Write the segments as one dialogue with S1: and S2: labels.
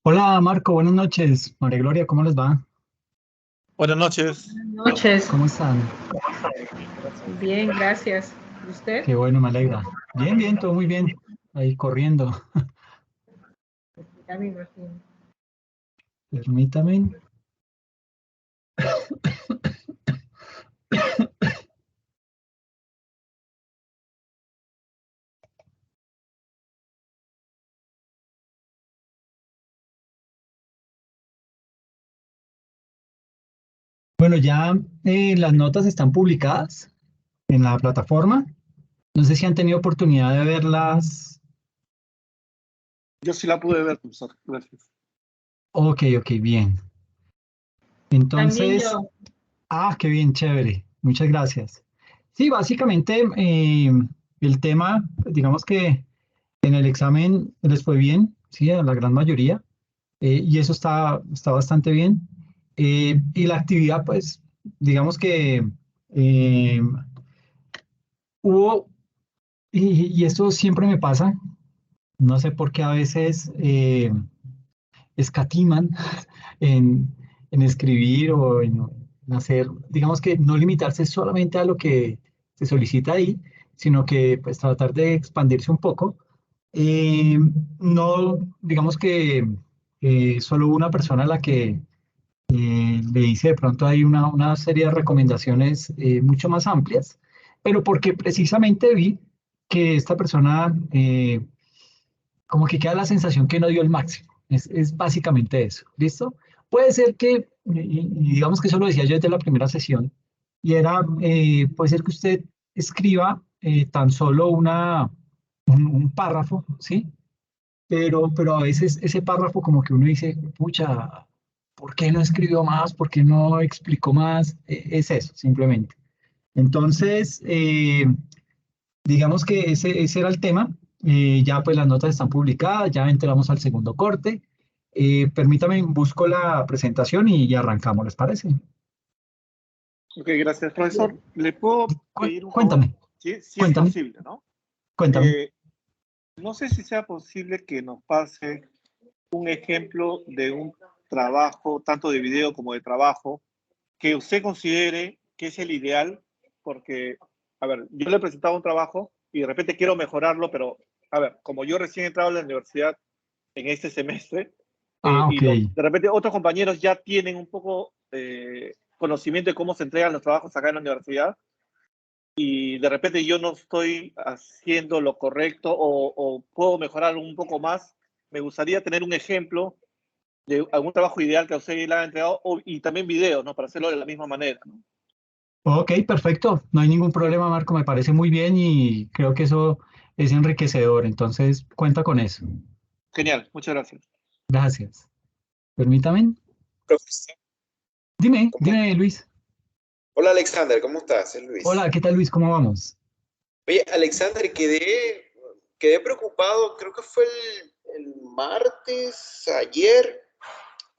S1: Hola Marco, buenas noches. María Gloria, ¿cómo les va?
S2: Buenas noches.
S3: Noches.
S1: ¿Cómo están?
S3: Bien, gracias. ¿Y usted?
S1: Qué bueno, me alegra. Bien, bien, todo muy bien. Ahí corriendo.
S3: Ya me imagino.
S1: Permítame. Bueno, ya las notas están publicadas en la plataforma. No sé si han tenido oportunidad de verlas.
S2: Yo sí la pude ver, profesor. Gracias.
S1: Ok, ok, bien.
S3: También
S1: Entonces,
S3: yo.
S1: qué bien, chévere. Muchas gracias. Sí, básicamente el tema, digamos que en el examen les fue bien, sí, a la gran mayoría. Y eso está bastante bien. Y la actividad, pues, digamos que eh, hubo, y esto siempre me pasa, no sé por qué a veces escatiman en, en escribir o en hacer, digamos que no limitarse solamente a lo que se solicita ahí, sino que pues tratar de expandirse un poco. Eh, no, digamos que solo una persona a la que le hice de pronto hay una serie de recomendaciones mucho más amplias, pero porque precisamente vi que esta persona como que queda la sensación que no dio el máximo. Es básicamente eso, ¿listo? Puede ser que, y digamos que eso lo decía yo desde la primera sesión, y era, puede ser que usted escriba tan solo un párrafo, ¿sí? Pero a veces ese párrafo como que uno dice, pucha, ¿por qué no escribió más? ¿Por qué no explicó más? Es eso, simplemente. Entonces, digamos que ese era el tema. Ya pues las notas están publicadas, ya entramos al segundo corte. Permítame, busco la presentación y arrancamos, ¿les parece?
S2: Ok, gracias, profesor. ¿Le puedo pedir un favor?
S1: Cuéntame,
S2: Si es
S1: cuéntame,
S2: posible, ¿no?
S1: cuéntame.
S2: Eh, no sé si sea posible que nos pase un ejemplo de un trabajo, tanto de video como de trabajo, que usted considere que es el ideal, porque, a ver, yo le he presentado un trabajo y de repente quiero mejorarlo, pero, a ver, como yo recién he entrado a la universidad en este semestre,
S1: Ok.
S2: de repente otros compañeros ya tienen un poco conocimiento de cómo se entregan los trabajos acá en la universidad y de repente yo no estoy haciendo lo correcto o puedo mejorar un poco más. Me gustaría tener un ejemplo de algún trabajo ideal que a usted le haya entregado y también videos, ¿no? Para hacerlo de la misma manera, ¿no?
S1: Ok, perfecto. No hay ningún problema, Marco. Me parece muy bien y creo que eso es enriquecedor. Entonces, cuenta con eso.
S2: Genial, muchas gracias.
S1: Gracias. Permítame.
S4: Profesor, ¿cómo
S1: Dime, Luis.
S4: Hola Alexander, ¿cómo estás? Es
S1: Hola,
S4: Luis.
S1: ¿qué tal, Luis? ¿Cómo vamos?
S4: Oye, Alexander, quedé preocupado, creo que fue el martes, ayer,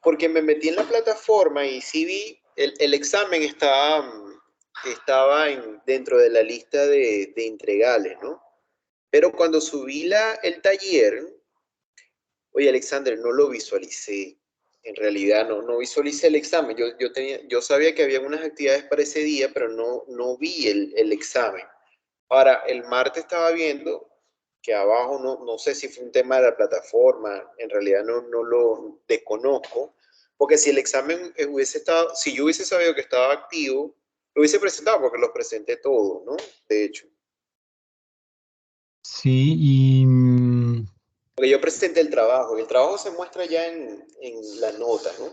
S4: porque me metí en la plataforma y sí vi, el examen estaba dentro de la lista de entregales, ¿no? Pero cuando subí el taller, oye, Alexander, no lo visualicé. En realidad no visualicé el examen. Yo sabía que había unas actividades para ese día, pero no vi el examen. Ahora, el martes estaba viendo que abajo, no sé si fue un tema de la plataforma, en realidad no lo desconozco, porque si el examen hubiese estado, si yo hubiese sabido que estaba activo, lo hubiese presentado porque los presenté todos, ¿no? De hecho,
S1: Sí, y
S4: porque yo presenté el trabajo se muestra ya en la nota, ¿no?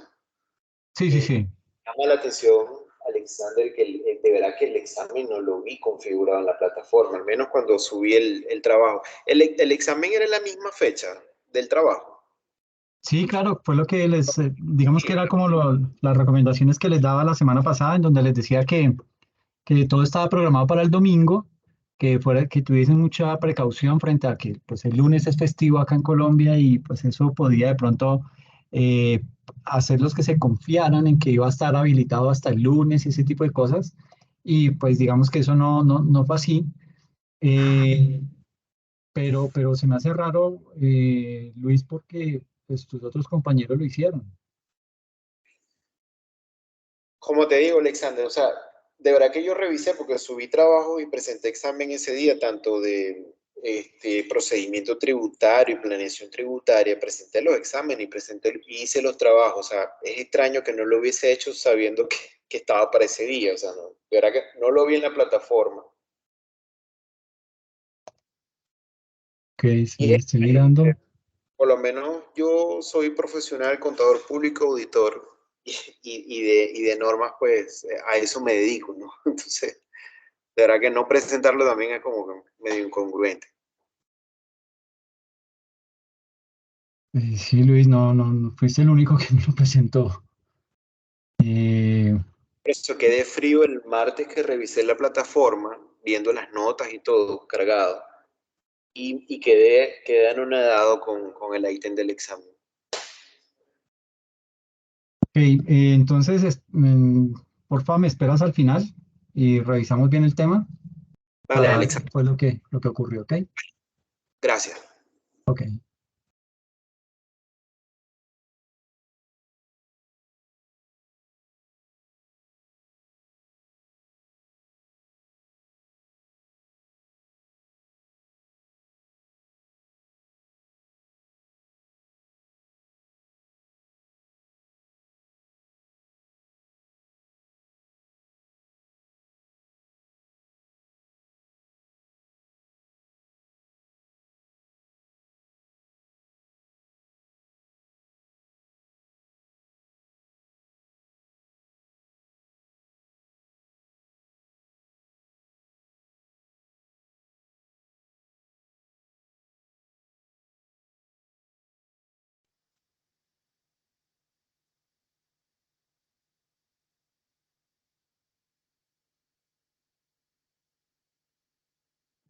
S1: sí, sí, sí.
S4: Llama la atención, Alexander, que de verdad que el examen no lo vi configurado en la plataforma, al menos cuando subí el trabajo. El examen era en la misma fecha del trabajo.
S1: Sí, claro, fue lo que digamos que era como las recomendaciones que les daba la semana pasada, en donde les decía que todo estaba programado para el domingo, que tuviesen mucha precaución frente a que pues el lunes es festivo acá en Colombia y pues eso podía de pronto eh, hacerlos que se confiaran en que iba a estar habilitado hasta el lunes y ese tipo de cosas. Y pues digamos que eso no fue así. Eh, pero se me hace raro, Luis, porque pues tus otros compañeros lo hicieron.
S4: Como te digo, Alexander, o sea, de verdad que yo revisé porque subí trabajo y presenté examen ese día, tanto de procedimiento tributario y planeación tributaria. Presenté los exámenes y hice los trabajos. O sea, es extraño que no lo hubiese hecho sabiendo que estaba para ese día. O sea, no, de verdad que no lo vi en la plataforma.
S1: Ok, sí,
S4: Y
S1: estoy mirando.
S4: por lo menos yo soy profesional, contador público, auditor, y de normas, pues a eso me dedico, ¿no? Entonces, de verdad que no presentarlo también es como que medio incongruente.
S1: Sí, Luis, no fuiste el único que me lo presentó. Eh,
S4: Por eso quedé frío el martes que revisé la plataforma, viendo las notas y todo cargado, y quedé anonadado con el ítem del examen.
S1: ok, entonces, por favor, me esperas al final y revisamos bien el tema
S4: Vale,
S1: para ver qué
S4: Alexander,
S1: fue lo que ocurrió, ¿ok?
S4: gracias.
S1: Ok.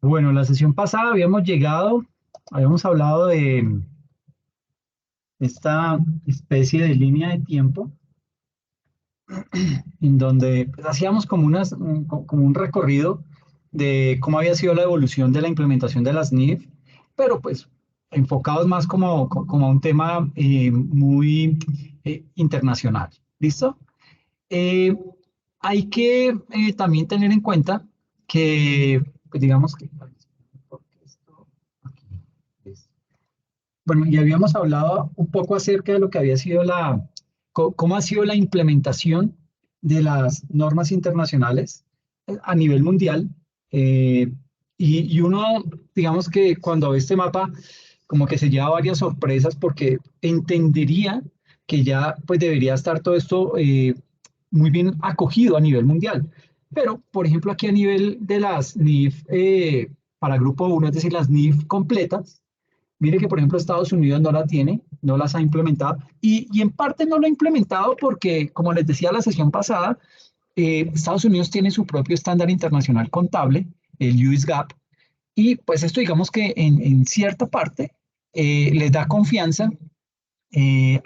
S1: Bueno, la sesión pasada habíamos hablado de esta especie de línea de tiempo en donde pues, hacíamos como un recorrido de cómo había sido la evolución de la implementación de las NIF, pero pues enfocados más como a un tema muy internacional. ¿Listo? Eh, Hay que también tener en cuenta que, pues digamos que, bueno, y habíamos hablado un poco acerca de lo que había sido cómo ha sido la implementación de las normas internacionales a nivel mundial. eh, y uno, digamos que cuando ve este mapa, como que se lleva varias sorpresas porque entendería que ya pues debería estar todo esto muy bien acogido a nivel mundial. Pero, por ejemplo, aquí a nivel de las NIF para grupo uno, es decir, las NIF completas, mire que, por ejemplo, Estados Unidos no la tiene, no las ha implementado, y en parte no lo ha implementado porque, como les decía la sesión pasada, Estados Unidos tiene su propio estándar internacional contable, el US GAAP, y pues esto digamos que en cierta parte les da confianza,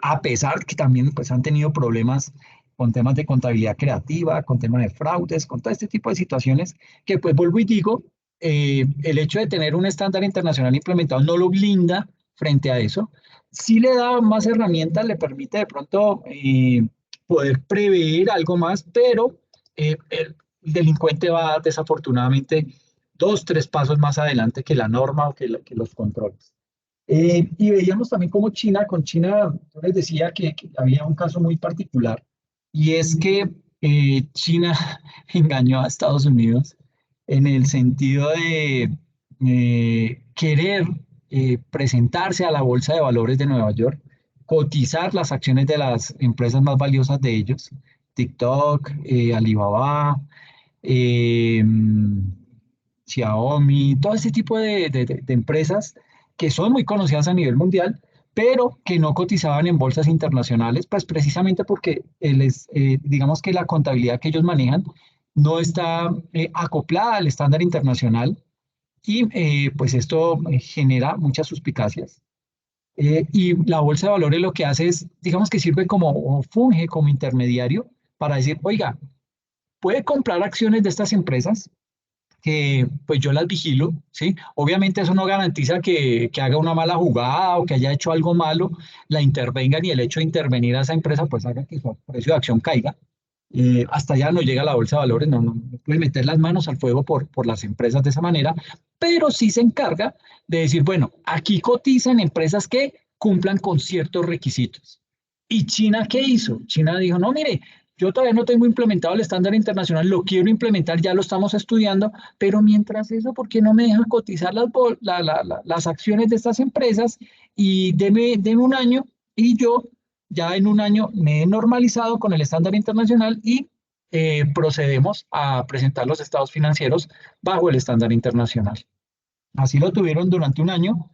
S1: a pesar que también pues han tenido problemas con temas de contabilidad creativa, con temas de fraudes, con todo este tipo de situaciones, que pues vuelvo y digo, el hecho de tener un estándar internacional implementado no lo blinda frente a eso, sí le da más herramientas, le permite de pronto poder prever algo más, pero el delincuente va desafortunadamente dos, tres pasos más adelante que la norma o que los controles. Y veíamos también como con China, yo les decía que había un caso muy particular, y es que China engañó a Estados Unidos en el sentido de querer presentarse a la Bolsa de Valores de Nueva York, cotizar las acciones de las empresas más valiosas de ellos, TikTok, Alibaba, eh, Xiaomi, todo este tipo de empresas que son muy conocidas a nivel mundial, pero que no cotizaban en bolsas internacionales, pues precisamente porque digamos que la contabilidad que ellos manejan no está acoplada al estándar internacional y pues esto genera muchas suspicacias. Y la bolsa de valores lo que hace es, digamos que sirve como, o funge como intermediario para decir, oiga, puede comprar acciones de estas empresas, que pues yo las vigilo, ¿sí? Obviamente eso no garantiza que haga una mala jugada o que haya hecho algo malo, la intervengan y el hecho de intervenir a esa empresa pues haga que su precio de acción caiga. Hasta allá no llega la bolsa de valores, no puede meter las manos al fuego por las empresas de esa manera, pero sí se encarga de decir, bueno, aquí cotizan empresas que cumplan con ciertos requisitos. ¿Y China qué hizo? China dijo, no, mire, yo todavía no tengo implementado el estándar internacional, lo quiero implementar, ya lo estamos estudiando, pero mientras eso, ¿por qué no me dejan cotizar las acciones de estas empresas? Y deme un año y yo ya en un año me he normalizado con el estándar internacional y procedemos a presentar los estados financieros bajo el estándar internacional. Así lo tuvieron durante un año.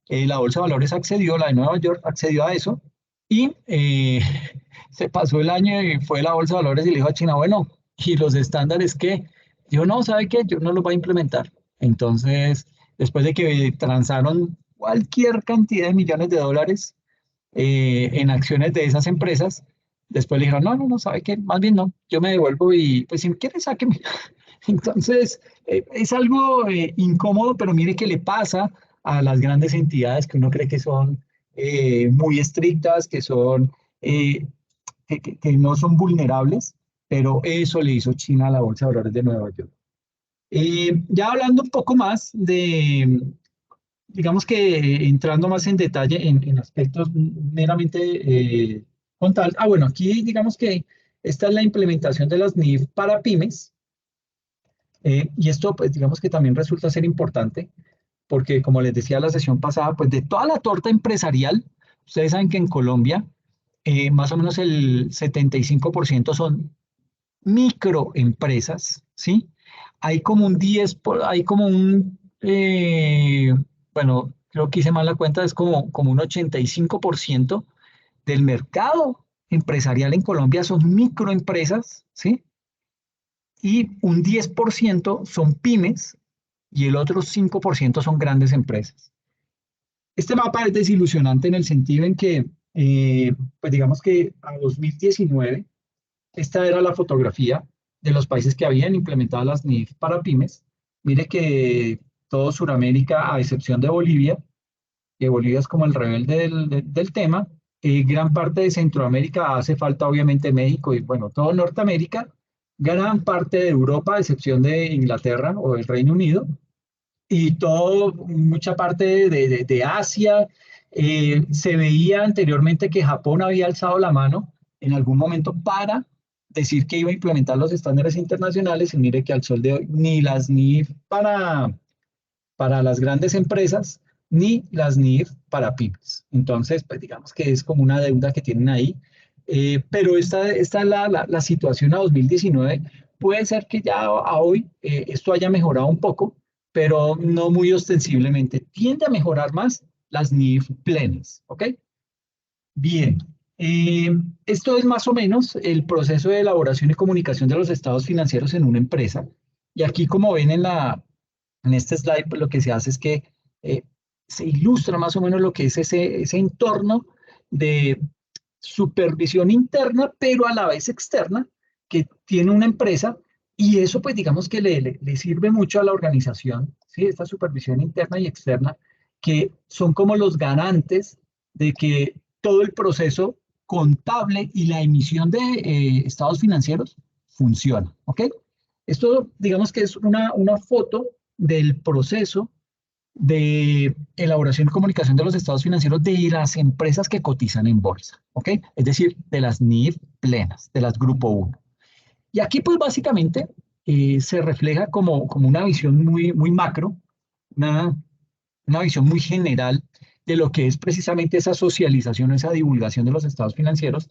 S1: La Bolsa de Valores accedió, la de Nueva York accedió a eso y se pasó el año y fue la Bolsa de Valores y le dijo a China, bueno, ¿y los estándares qué? Dijo, no, ¿sabe qué? Yo no los voy a implementar. Entonces, después de que transaron cualquier cantidad de millones de dólares en acciones de esas empresas, después le dijeron, no, ¿sabe qué? Más bien no, yo me devuelvo y pues si quiere sáqueme. Entonces, es algo incómodo, pero mire qué le pasa a las grandes entidades que uno cree que son muy estrictas, que son, que no son vulnerables, pero eso le hizo China a la Bolsa de Valores de Nueva York. Ya hablando un poco más de, digamos que entrando más en detalle en aspectos meramente contables. Ah, bueno, aquí digamos que esta es la implementación de las NIF para pymes. Y esto, pues, digamos que también resulta ser importante, porque como les decía la sesión pasada, pues de toda la torta empresarial, ustedes saben que en Colombia más o menos el 75% son microempresas, ¿sí? Hay como un 10, hay como un, bueno, creo que hice mal la cuenta, es como un 85% del mercado empresarial en Colombia son microempresas, ¿sí? Y un 10% son pymes y el otro 5% son grandes empresas. Este mapa es desilusionante en el sentido en que, pues digamos que a 2019, esta era la fotografía de los países que habían implementado las NIF para pymes. Mire que todo Sudamérica, a excepción de Bolivia, que Bolivia es como el rebelde del tema, gran parte de Centroamérica, hace falta obviamente México y bueno, todo Norteamérica, gran parte de Europa, a excepción de Inglaterra o el Reino Unido, y todo, mucha parte de Asia. Se veía anteriormente que Japón había alzado la mano en algún momento para decir que iba a implementar los estándares internacionales y mire que al sol de hoy ni las NIF para las grandes empresas ni las NIF para pymes. Entonces, pues digamos que es como una deuda que tienen ahí. Pero esta es la situación a 2019. Puede ser que ya a hoy esto haya mejorado un poco, pero no muy ostensiblemente. Tiende a mejorar más las NIF plenas, ¿ok? Bien, esto es más o menos el proceso de elaboración y comunicación de los estados financieros en una empresa. Y aquí, como ven en este slide, pues lo que se hace es que se ilustra más o menos lo que es ese entorno de supervisión interna, pero a la vez externa, que tiene una empresa, y eso pues digamos que le sirve mucho a la organización, ¿sí? Esta supervisión interna y externa, que son como los garantes de que todo el proceso contable y la emisión de estados financieros funciona, ¿ok? Esto digamos que es una foto del proceso de elaboración y comunicación de los estados financieros de las empresas que cotizan en bolsa, ¿ok? Es decir, de las NIF plenas, de las Grupo 1. Y aquí, pues, básicamente se refleja como una visión muy macro, una visión muy general de lo que es precisamente esa socialización, esa divulgación de los estados financieros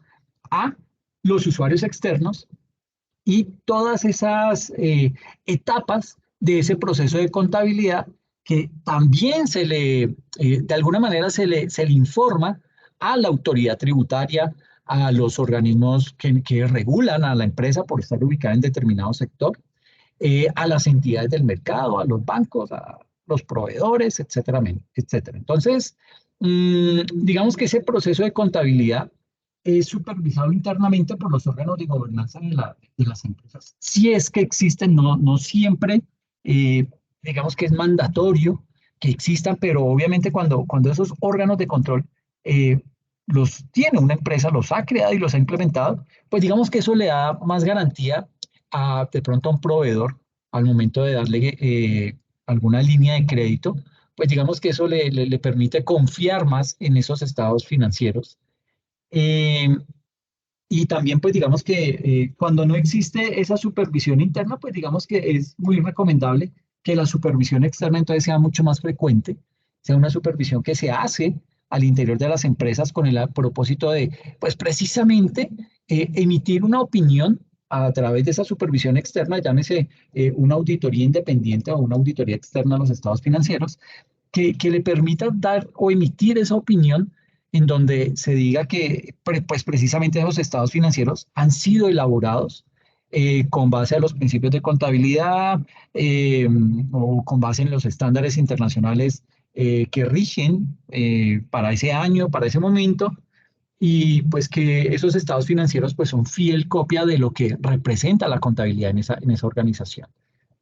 S1: a los usuarios externos y todas esas etapas de ese proceso de contabilidad que también de alguna manera se le informa a la autoridad tributaria, a los organismos que regulan a la empresa por estar ubicada en determinado sector, a las entidades del mercado, a los bancos, a los proveedores, etcétera, etcétera. Entonces, digamos que ese proceso de contabilidad es supervisado internamente por los órganos de gobernanza de las empresas. Si es que existen, no siempre eh, digamos que es mandatorio que existan, pero obviamente cuando esos órganos de control eh, los tiene una empresa, los ha creado y los ha implementado, pues digamos que eso le da más garantía a de pronto a un proveedor al momento de darle alguna línea de crédito, pues digamos que eso le permite confiar más en esos estados financieros. Eh, y también, pues digamos que cuando no existe esa supervisión interna, pues digamos que es muy recomendable que la supervisión externa entonces sea mucho más frecuente, sea una supervisión que se hace al interior de las empresas con el propósito de, pues precisamente, emitir una opinión a través de esa supervisión externa, llámese una auditoría independiente o una auditoría externa a los estados financieros, que le permita dar o emitir esa opinión en donde se diga que pues precisamente esos estados financieros han sido elaborados con base a los principios de contabilidad o con base en los estándares internacionales que rigen para ese año, para ese momento, y pues que esos estados financieros pues son fiel copia de lo que representa la contabilidad en esa organización.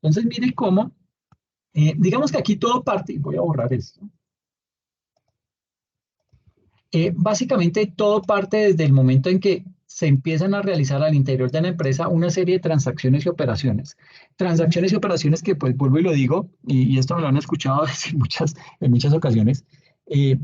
S1: Entonces, miren cómo, digamos que aquí todo parte, y voy a borrar esto. Básicamente todo parte desde el momento en que se empiezan a realizar al interior de la empresa una serie de transacciones y operaciones. Transacciones y operaciones que, pues, vuelvo y lo digo, y esto me lo han escuchado en muchas ocasiones, eh,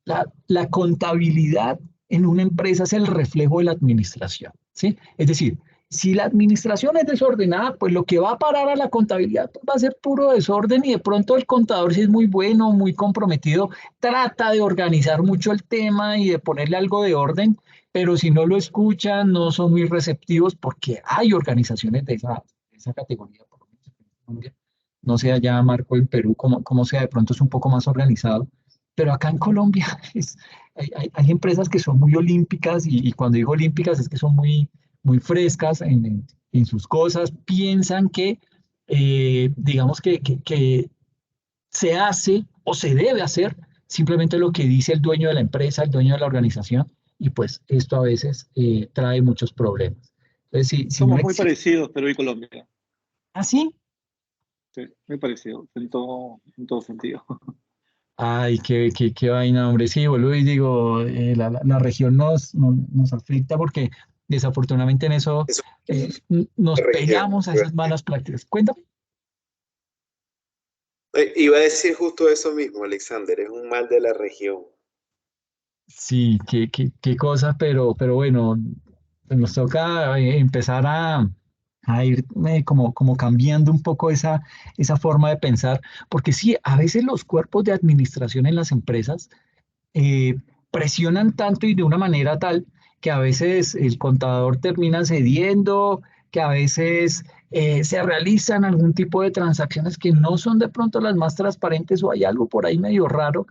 S1: la contabilidad en una empresa es el reflejo de la administración, ¿sí? Es decir, si la administración es desordenada, pues lo que va a parar a la contabilidad pues, va a ser puro desorden y de pronto el contador, si es muy bueno, muy comprometido, trata de organizar mucho el tema y de ponerle algo de orden, pero si no lo escuchan, no son muy receptivos porque hay organizaciones de esa categoría, por lo menos en Colombia. No sé allá, Marco, en Perú, como sea, de pronto es un poco más organizado, pero acá en Colombia hay empresas que son muy olímpicas y cuando digo olímpicas es que son muy frescas en sus cosas, piensan que, digamos que se hace o se debe hacer simplemente lo que dice el dueño de la empresa, el dueño de la organización, y pues esto a veces trae muchos problemas. Entonces, si no
S2: Somos muy
S1: existe
S2: parecidos, Perú y Colombia.
S1: así,
S2: Sí, muy parecidos en todo sentido.
S1: ay, qué vaina, hombre, sí, boludo, y digo, la región nos afecta porque desafortunadamente en eso
S4: Es
S1: nos
S4: una región.
S1: pegamos a esas malas prácticas. Cuéntame.
S4: Iba a decir justo eso mismo, Alexander, es un mal de la región.
S1: Sí, qué cosa, pero bueno, pues nos toca empezar a ir como cambiando un poco esa forma de pensar, porque sí, a veces los cuerpos de administración en las empresas eh, presionan tanto y de una manera tal que a veces el contador termina cediendo, que a veces se realizan algún tipo de transacciones que no son de pronto las más transparentes o hay algo por ahí medio raro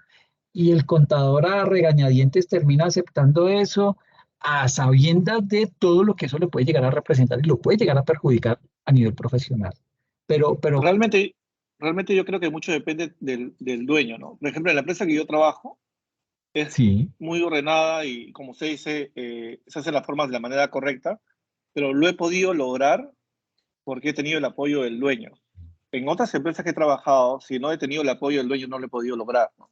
S1: y el contador a regañadientes termina aceptando eso a sabiendas de todo lo que eso le puede llegar a representar y lo puede llegar a perjudicar a nivel profesional. Pero
S2: Realmente, realmente yo creo que mucho depende del dueño, ¿no? Por ejemplo, en la empresa que yo trabajo es
S1: sí,
S2: muy ordenada y, como se dice, se hacen las formas de la manera correcta, pero lo he podido lograr porque he tenido el apoyo del dueño. En otras empresas que he trabajado, si no he tenido el apoyo del dueño, no lo he podido lograr, ¿no?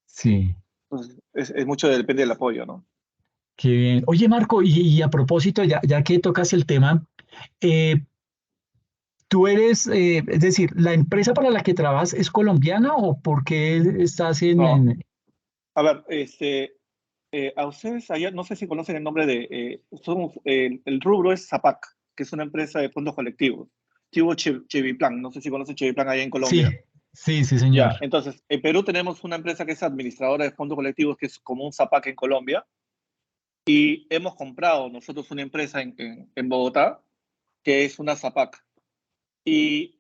S1: sí,
S2: Entonces, es mucho depende del apoyo, ¿no?
S1: qué bien. Oye, Marco, y a propósito, ya que tocas el tema, eh, tú eres, es decir, ¿la empresa para la que trabajas es colombiana o por qué estás
S2: No, a ver, a ustedes allá, no sé si conocen el nombre el rubro es Zapac, que es una empresa de fondos colectivos. Chivo Cheviplan, no sé si conocen Cheviplan allá en
S1: Sí,
S2: Colombia.
S1: sí, señor.
S2: Ya, entonces, en Perú tenemos una empresa que es administradora de fondos colectivos, que es como un Zapac en Colombia, y hemos comprado nosotros una empresa en Bogotá, que es una Zapac, y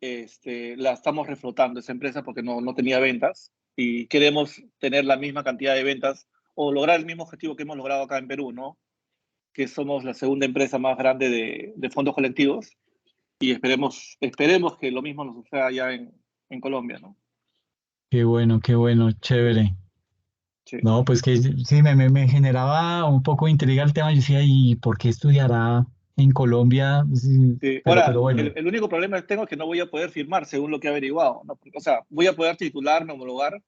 S2: la estamos reflotando esa empresa porque no tenía ventas, y queremos tener la misma cantidad de ventas o lograr el mismo objetivo que hemos logrado acá en Perú, ¿no? Que somos la segunda empresa más grande de fondos colectivos y esperemos que lo mismo nos suceda allá en Colombia, ¿no?
S1: Qué bueno, chévere.
S2: Sí.
S1: No, pues que sí, me generaba un poco de intriga el tema. Yo decía, ¿y por qué estudiará en Colombia, sí,
S2: Sí.
S1: pero,
S2: Ahora,
S1: pero bueno.
S2: el único problema que tengo es que no voy a poder firmar, según lo que he averiguado, ¿no? O sea, voy a poder titularme, homologar,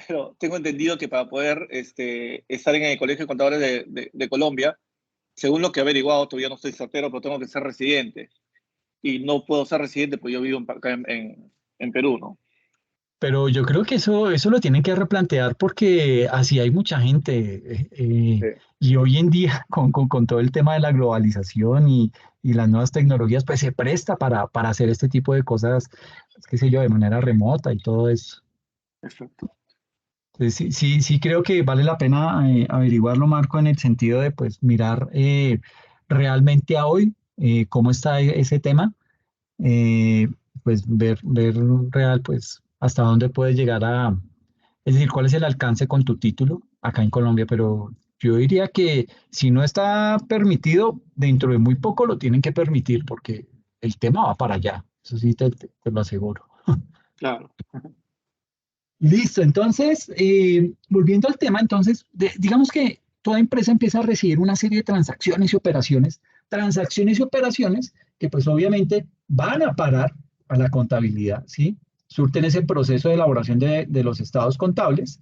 S2: pero tengo entendido que para poder estar en el Colegio de Contadores de Colombia, según lo que he averiguado, todavía no estoy soltero, pero tengo que ser residente. Y no puedo ser residente porque yo vivo acá en Perú, ¿no?
S1: Pero yo creo que eso lo tienen que replantear porque así hay mucha gente.
S2: Sí.
S1: Y hoy en día, con todo el tema de la globalización y las nuevas tecnologías, pues se presta para hacer este tipo de cosas, pues, qué sé yo, de manera remota y todo eso.
S2: Exacto.
S1: Entonces, sí, sí, sí creo que vale la pena averiguarlo, Marco, en el sentido de pues mirar realmente a hoy cómo está ese tema, eh, pues ver real, pues hasta dónde puedes llegar es decir, cuál es el alcance con tu título acá en Colombia, pero yo diría que si no está permitido, dentro de muy poco lo tienen que permitir porque el tema va para allá, eso sí te lo aseguro.
S2: Claro.
S1: Listo, entonces, volviendo al tema, entonces, digamos que toda empresa empieza a recibir una serie de transacciones y operaciones que pues obviamente van a parar a la contabilidad, ¿sí? Surten ese proceso de elaboración de los estados contables.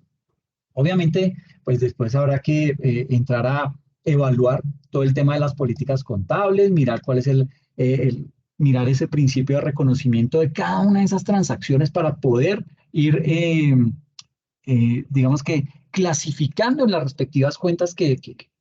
S1: Obviamente, pues después habrá que entrar a evaluar todo el tema de las políticas contables, mirar cuál es mirar ese principio de reconocimiento de cada una de esas transacciones para poder ir, digamos que, clasificando en las respectivas cuentas que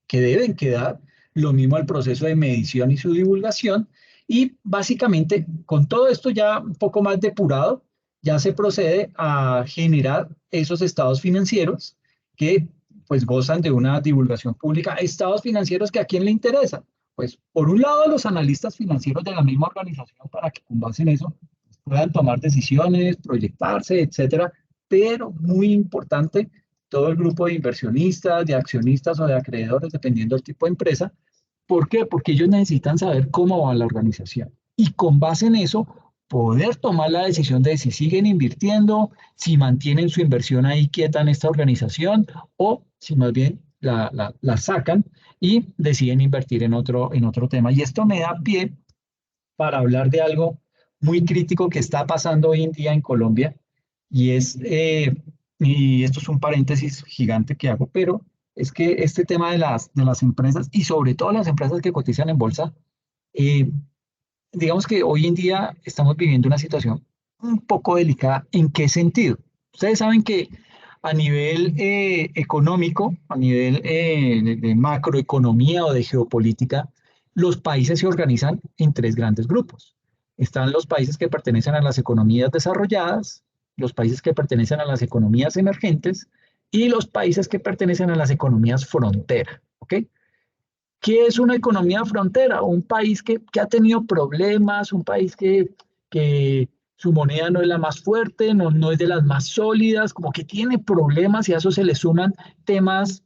S1: deben quedar, lo mismo al proceso de medición y su divulgación. Y básicamente, con todo esto ya un poco más depurado, ya se procede a generar esos estados financieros que pues gozan de una divulgación pública. Estados financieros que a quién le interesan. Pues por un lado a los analistas financieros de la misma organización para que con base en eso puedan tomar decisiones, proyectarse, etcétera, pero muy importante, todo el grupo de inversionistas, de accionistas o de acreedores, dependiendo del tipo de empresa. ¿Por qué? Porque ellos necesitan saber cómo va la organización y con base en eso poder tomar la decisión de si siguen invirtiendo, si mantienen su inversión ahí quieta en esta organización o si más bien la sacan y deciden invertir en otro tema. Y esto me da pie para hablar de algo muy crítico que está pasando hoy en día en Colombia y y esto es un paréntesis gigante que hago, pero es que este tema de las empresas y sobre todo las empresas que cotizan en bolsa, eh, digamos que hoy en día estamos viviendo una situación un poco delicada. ¿En qué sentido? Ustedes saben que a nivel económico, a nivel de macroeconomía o de geopolítica, los países se organizan en tres grandes grupos. Están los países que pertenecen a las economías desarrolladas, los países que pertenecen a las economías emergentes y los países que pertenecen a las economías frontera. ¿Ok? ¿Qué es una economía frontera? Un país que ha tenido problemas, un país que su moneda no es la más fuerte, no es de las más sólidas, como que tiene problemas y a eso se le suman temas,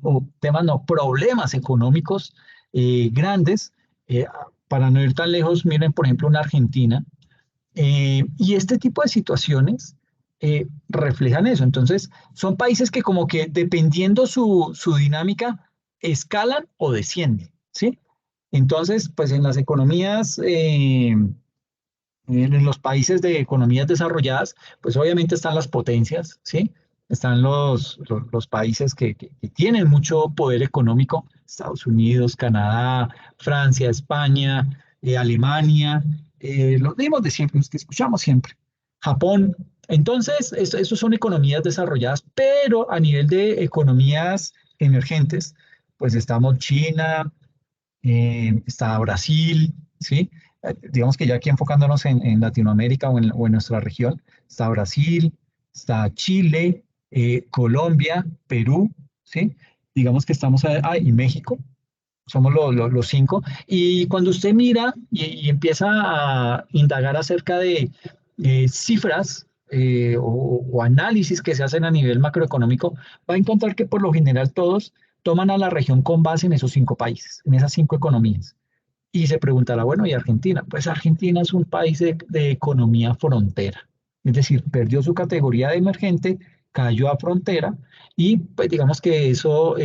S1: o temas no, problemas económicos grandes. Eh, para no ir tan lejos, miren, por ejemplo, una Argentina. Y este tipo de situaciones reflejan eso. Entonces, son países que como que dependiendo su dinámica, escalan o descienden, ¿sí? Entonces, pues en las economías, en los países de economías desarrolladas, pues obviamente están las potencias, ¿sí? Están los países que tienen mucho poder económico, Estados Unidos, Canadá, Francia, España, Alemania, los mismos de siempre, los que escuchamos siempre, Japón. Entonces, esos son economías desarrolladas, pero a nivel de economías emergentes, pues estamos China, está Brasil, ¿sí? Digamos que ya aquí enfocándonos en Latinoamérica o en nuestra región, está Brasil, está Chile, Colombia, Perú, ¿sí? Digamos que estamos, y México, somos los cinco. Y cuando usted mira y empieza a indagar acerca de cifras o análisis que se hacen a nivel macroeconómico, va a encontrar que por lo general todos toman a la región con base en esos cinco países, en esas cinco economías. Y se preguntará, bueno, ¿y Argentina? Pues Argentina es un país de economía frontera, es decir, perdió su categoría de emergente, cayó a frontera y pues digamos que eso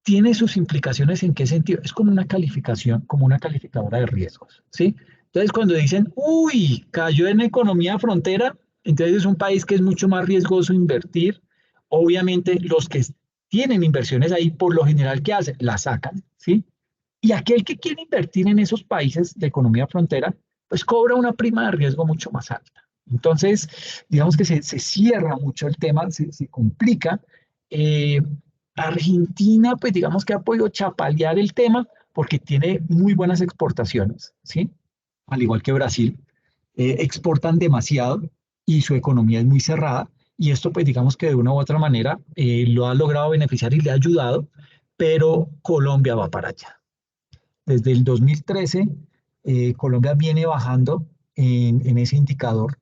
S1: tiene sus implicaciones en qué sentido. Es como una calificación, como una calificadora de riesgos, ¿sí? Entonces, cuando dicen, uy, cayó en economía frontera, entonces es un país que es mucho más riesgoso invertir. Obviamente, los que tienen inversiones ahí, por lo general, ¿qué hacen? La sacan, ¿sí? Y aquel que quiere invertir en esos países de economía frontera, pues cobra una prima de riesgo mucho más alta. Entonces, digamos que se cierra mucho el tema, se complica. Eh, Argentina, pues digamos que ha podido chapalear el tema porque tiene muy buenas exportaciones, ¿sí? Al igual que Brasil, exportan demasiado y su economía es muy cerrada. Y esto, pues digamos que de una u otra manera lo ha logrado beneficiar y le ha ayudado, pero Colombia va para allá. Desde el 2013, Colombia viene bajando en ese indicador.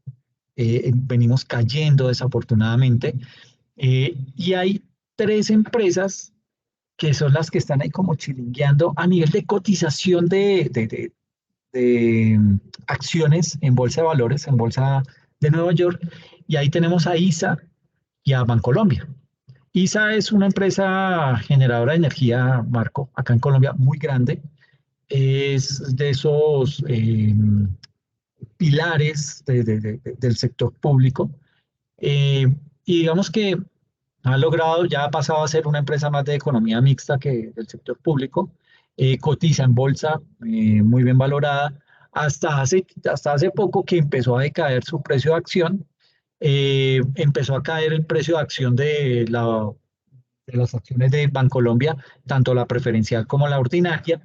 S1: Venimos cayendo desafortunadamente. Y hay tres empresas que son las que están ahí como chilingueando a nivel de cotización de acciones en Bolsa de Valores, en Bolsa de Nueva York. Y ahí tenemos a ISA y a Bancolombia. ISA es una empresa generadora de energía, Marco, acá en Colombia, muy grande. Es de esos pilares del sector público. Y digamos que ha logrado, ya ha pasado a ser una empresa más de economía mixta que del sector público. Cotiza en bolsa, muy bien valorada, hasta hace poco que empezó a decaer su precio de acción. Empezó a caer el precio de acción de las acciones de Bancolombia, tanto la preferencial como la ordinaria.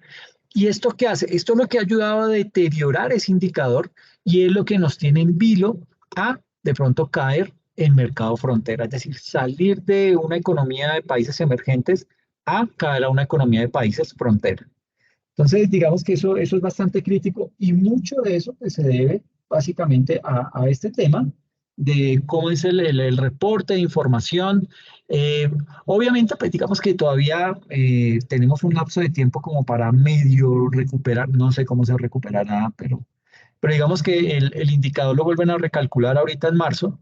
S1: ¿Y esto qué hace? Esto es lo que ha ayudado a deteriorar ese indicador y es lo que nos tiene en vilo a de pronto caer en mercado frontera, es decir, salir de una economía de países emergentes a caer a una economía de países frontera. Entonces, digamos que eso es bastante crítico y mucho de eso pues, se debe básicamente a este tema de cómo es el reporte de información. Eh, Obviamente, pues digamos que todavía tenemos un lapso de tiempo como para medio recuperar, no sé cómo se recuperará, pero digamos que el indicador lo vuelven a recalcular ahorita en marzo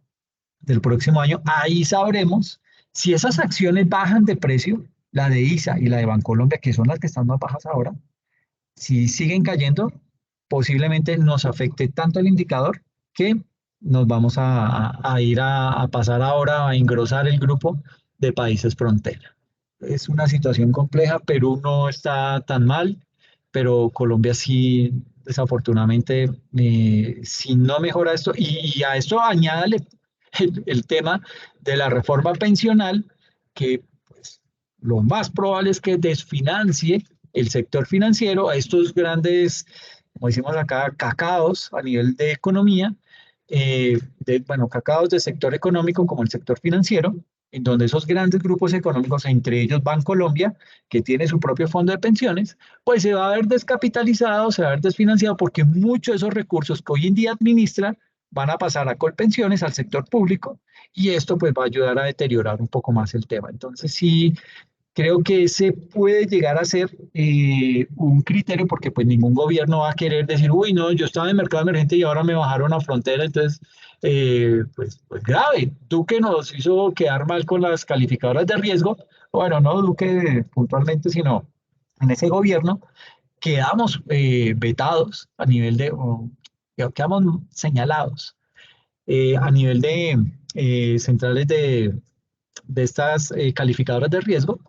S1: del próximo año. Ahí sabremos si esas acciones bajan de precio, la de ISA y la de Bancolombia, que son las que están más bajas ahora, si siguen cayendo, posiblemente nos afecte tanto el indicador que nos vamos a ir a pasar ahora a engrosar el grupo de países frontera. Es una situación compleja, Perú no está tan mal, pero Colombia sí, desafortunadamente, si no mejora esto, y a esto añádale el tema de la reforma pensional, que pues, lo más probable es que desfinancie el sector financiero a estos grandes, como decimos acá, cacaos a nivel de economía, bueno, cacaos del sector económico como el sector financiero, en donde esos grandes grupos económicos, entre ellos Bancolombia, que tiene su propio fondo de pensiones, pues se va a ver descapitalizado, se va a ver desfinanciado, porque muchos de esos recursos que hoy en día administra van a pasar a Colpensiones, al sector público, y esto pues va a ayudar a deteriorar un poco más el tema. Entonces sí, creo que ese puede llegar a ser un criterio porque pues ningún gobierno va a querer decir, uy, no, yo estaba en mercado emergente y ahora me bajaron a frontera, entonces, pues grave. Duque nos hizo quedar mal con las calificadoras de riesgo, bueno, no Duque puntualmente, sino en ese gobierno quedamos vetados a nivel quedamos señalados a nivel de centrales de estas calificadoras de riesgo,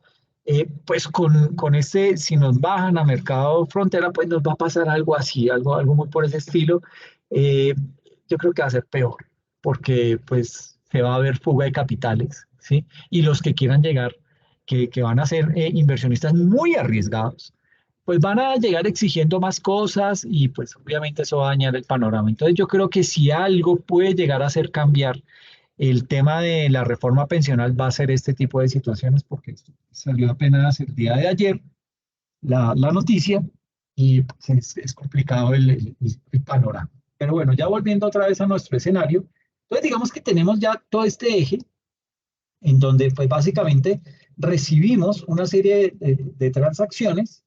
S1: pues con este, si nos bajan a mercado frontera, pues nos va a pasar algo así, algo muy por ese estilo. Eh, yo creo que va a ser peor, porque pues se va a ver fuga de capitales, ¿sí? Y los que quieran llegar, que van a ser inversionistas muy arriesgados, pues van a llegar exigiendo más cosas y pues obviamente eso va a dañar el panorama. Entonces yo creo que si algo puede llegar a hacer cambiar el tema de la reforma pensional va a ser este tipo de situaciones porque esto salió apenas el día de ayer la noticia y pues, es complicado el panorama. Pero bueno, ya volviendo otra vez a nuestro escenario, entonces digamos que tenemos ya todo este eje en donde pues básicamente recibimos una serie de transacciones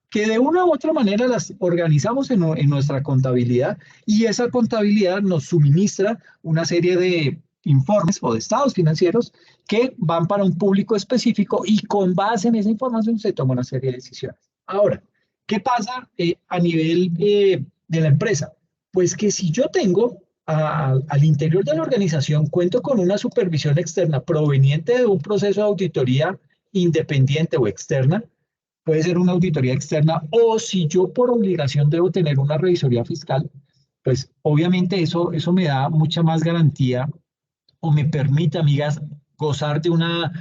S1: que de una u otra manera las organizamos en nuestra contabilidad y esa contabilidad nos suministra una serie informes o de estados financieros que van para un público específico y con base en esa información se toma una serie de decisiones. Ahora, ¿qué pasa a nivel de la empresa? Pues que si yo tengo al interior de la organización, cuento con una supervisión externa proveniente de un proceso de auditoría independiente o externa, puede ser una auditoría externa, o si yo por obligación debo tener una revisoría fiscal, pues obviamente eso me da mucha más garantía o me permite, amigas, gozar de una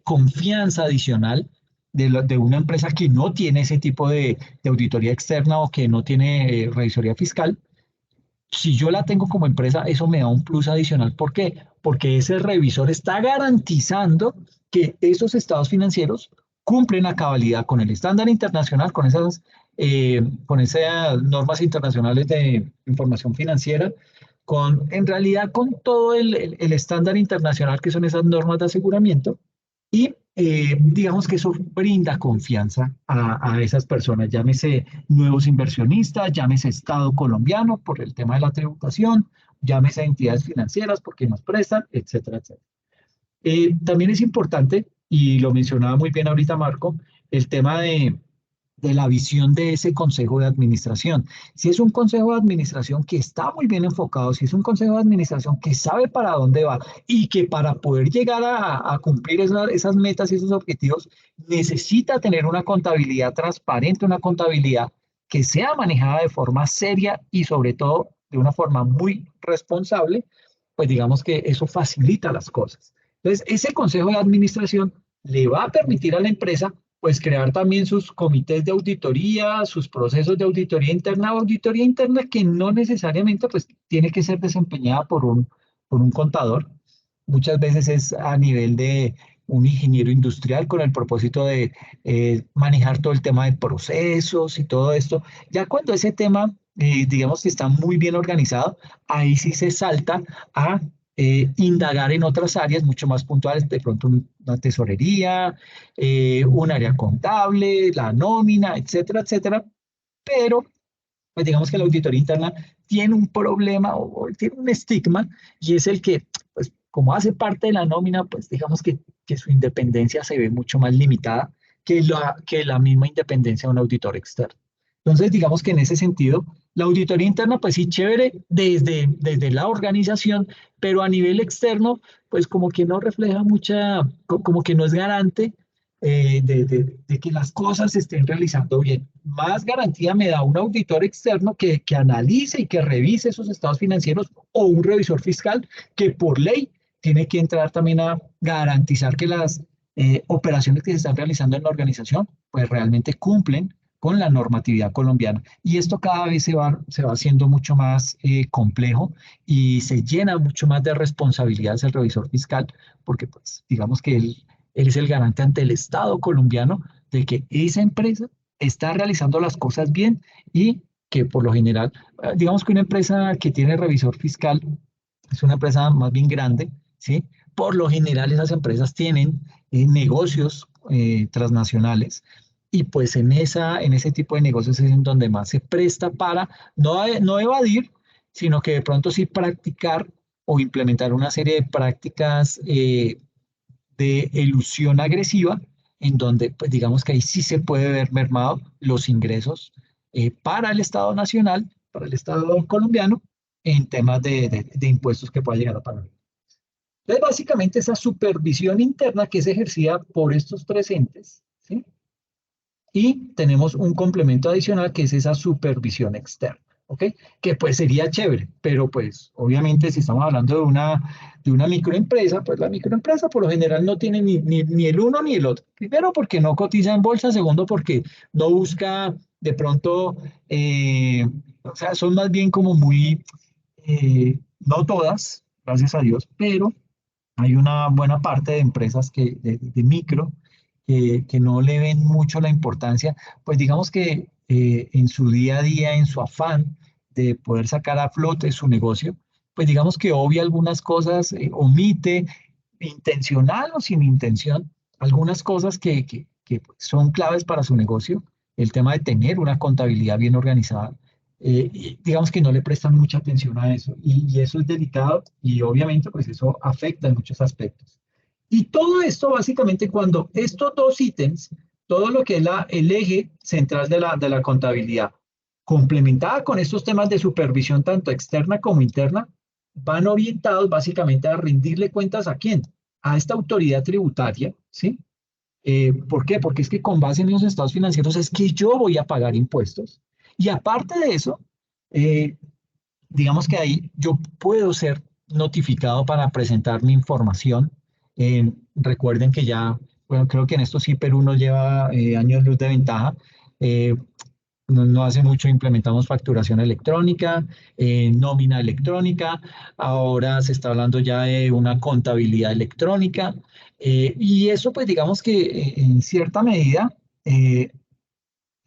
S1: confianza adicional de una empresa que no tiene ese tipo de auditoría externa o que no tiene revisoría fiscal. Si yo la tengo como empresa, eso me da un plus adicional. ¿Por qué? Porque ese revisor está garantizando que esos estados financieros cumplen a cabalidad con el estándar internacional, con esas normas internacionales de información financiera, en realidad con todo el estándar internacional que son esas normas de aseguramiento y digamos que eso brinda confianza a esas personas, llámese nuevos inversionistas, llámese Estado colombiano por el tema de la tributación, llámese entidades financieras porque nos prestan, etcétera, etcétera. También es importante, y lo mencionaba muy bien ahorita Marco, el tema de la visión de ese consejo de administración. Si es un consejo de administración que está muy bien enfocado, si es un consejo de administración que sabe para dónde va y que para poder llegar a cumplir esas metas y esos objetivos necesita tener una contabilidad transparente, una contabilidad que sea manejada de forma seria y sobre todo de una forma muy responsable, pues digamos que eso facilita las cosas. Entonces, ese consejo de administración le va a permitir a la empresa pues crear también sus comités de auditoría, sus procesos de auditoría interna que no necesariamente pues tiene que ser desempeñada por un contador. Muchas veces es a nivel de un ingeniero industrial con el propósito de manejar todo el tema de procesos y todo esto. Ya cuando ese tema, digamos que está muy bien organizado, ahí sí se salta a indagar en otras áreas mucho más puntuales, de pronto una tesorería, un área contable, la nómina, etcétera, etcétera. Pero, pues digamos que la auditoría interna tiene un problema o tiene un estigma y es el que, pues como hace parte de la nómina, pues digamos que su independencia se ve mucho más limitada que la misma independencia de un auditor externo. Entonces, digamos que en ese sentido, la auditoría interna, pues sí, chévere desde la organización, pero a nivel externo, pues como que no refleja como que no es garante de que las cosas se estén realizando bien. Más garantía me da un auditor externo que analice y que revise esos estados financieros o un revisor fiscal que por ley tiene que entrar también a garantizar que las operaciones que se están realizando en la organización pues realmente cumplen con la normatividad colombiana. Y esto cada vez se va haciendo mucho más complejo y se llena mucho más de responsabilidades el revisor fiscal, porque pues digamos que él es el garante ante el Estado colombiano de que esa empresa está realizando las cosas bien y que por lo general, digamos que una empresa que tiene revisor fiscal es una empresa más bien grande, ¿sí? Por lo general esas empresas tienen negocios transnacionales y pues en ese tipo de negocios es en donde más se presta para no evadir, sino que de pronto sí practicar o implementar una serie de prácticas de elusión agresiva, en donde pues digamos que ahí sí se puede ver mermado los ingresos para el Estado nacional, para el Estado colombiano, en temas de impuestos que pueda llegar a pagar. Entonces, básicamente esa supervisión interna que es ejercida por estos tres entes, ¿sí? Y tenemos un complemento adicional que es esa supervisión externa, ¿ok? Que pues sería chévere, pero pues obviamente si estamos hablando de una microempresa, pues la microempresa por lo general no tiene ni el uno ni el otro. Primero porque no cotiza en bolsa, segundo porque no busca de pronto, o sea, son más bien como muy, no todas, gracias a Dios, pero hay una buena parte de empresas de micro que no le ven mucho la importancia, pues digamos que en su día a día, en su afán de poder sacar a flote su negocio, pues digamos que obvia algunas cosas, omite, intencional o sin intención, algunas cosas que son claves para su negocio, el tema de tener una contabilidad bien organizada, y digamos que no le prestan mucha atención a eso. Y eso es delicado y obviamente pues eso afecta en muchos aspectos. Y todo esto básicamente cuando estos dos ítems, todo lo que es el eje central de la contabilidad, complementada con estos temas de supervisión tanto externa como interna, van orientados básicamente a rendirle cuentas ¿a quién? A esta autoridad tributaria, ¿sí? ¿Por qué? Porque es que con base en los estados financieros es que yo voy a pagar impuestos. Y aparte de eso, eh, digamos que ahí yo puedo ser notificado para presentar mi información. Recuerden que ya, bueno, creo que en esto sí Perú nos lleva años luz de ventaja. Eh, no hace mucho implementamos facturación electrónica, nómina electrónica, ahora se está hablando ya de una contabilidad electrónica, y eso pues digamos que en cierta medida eh,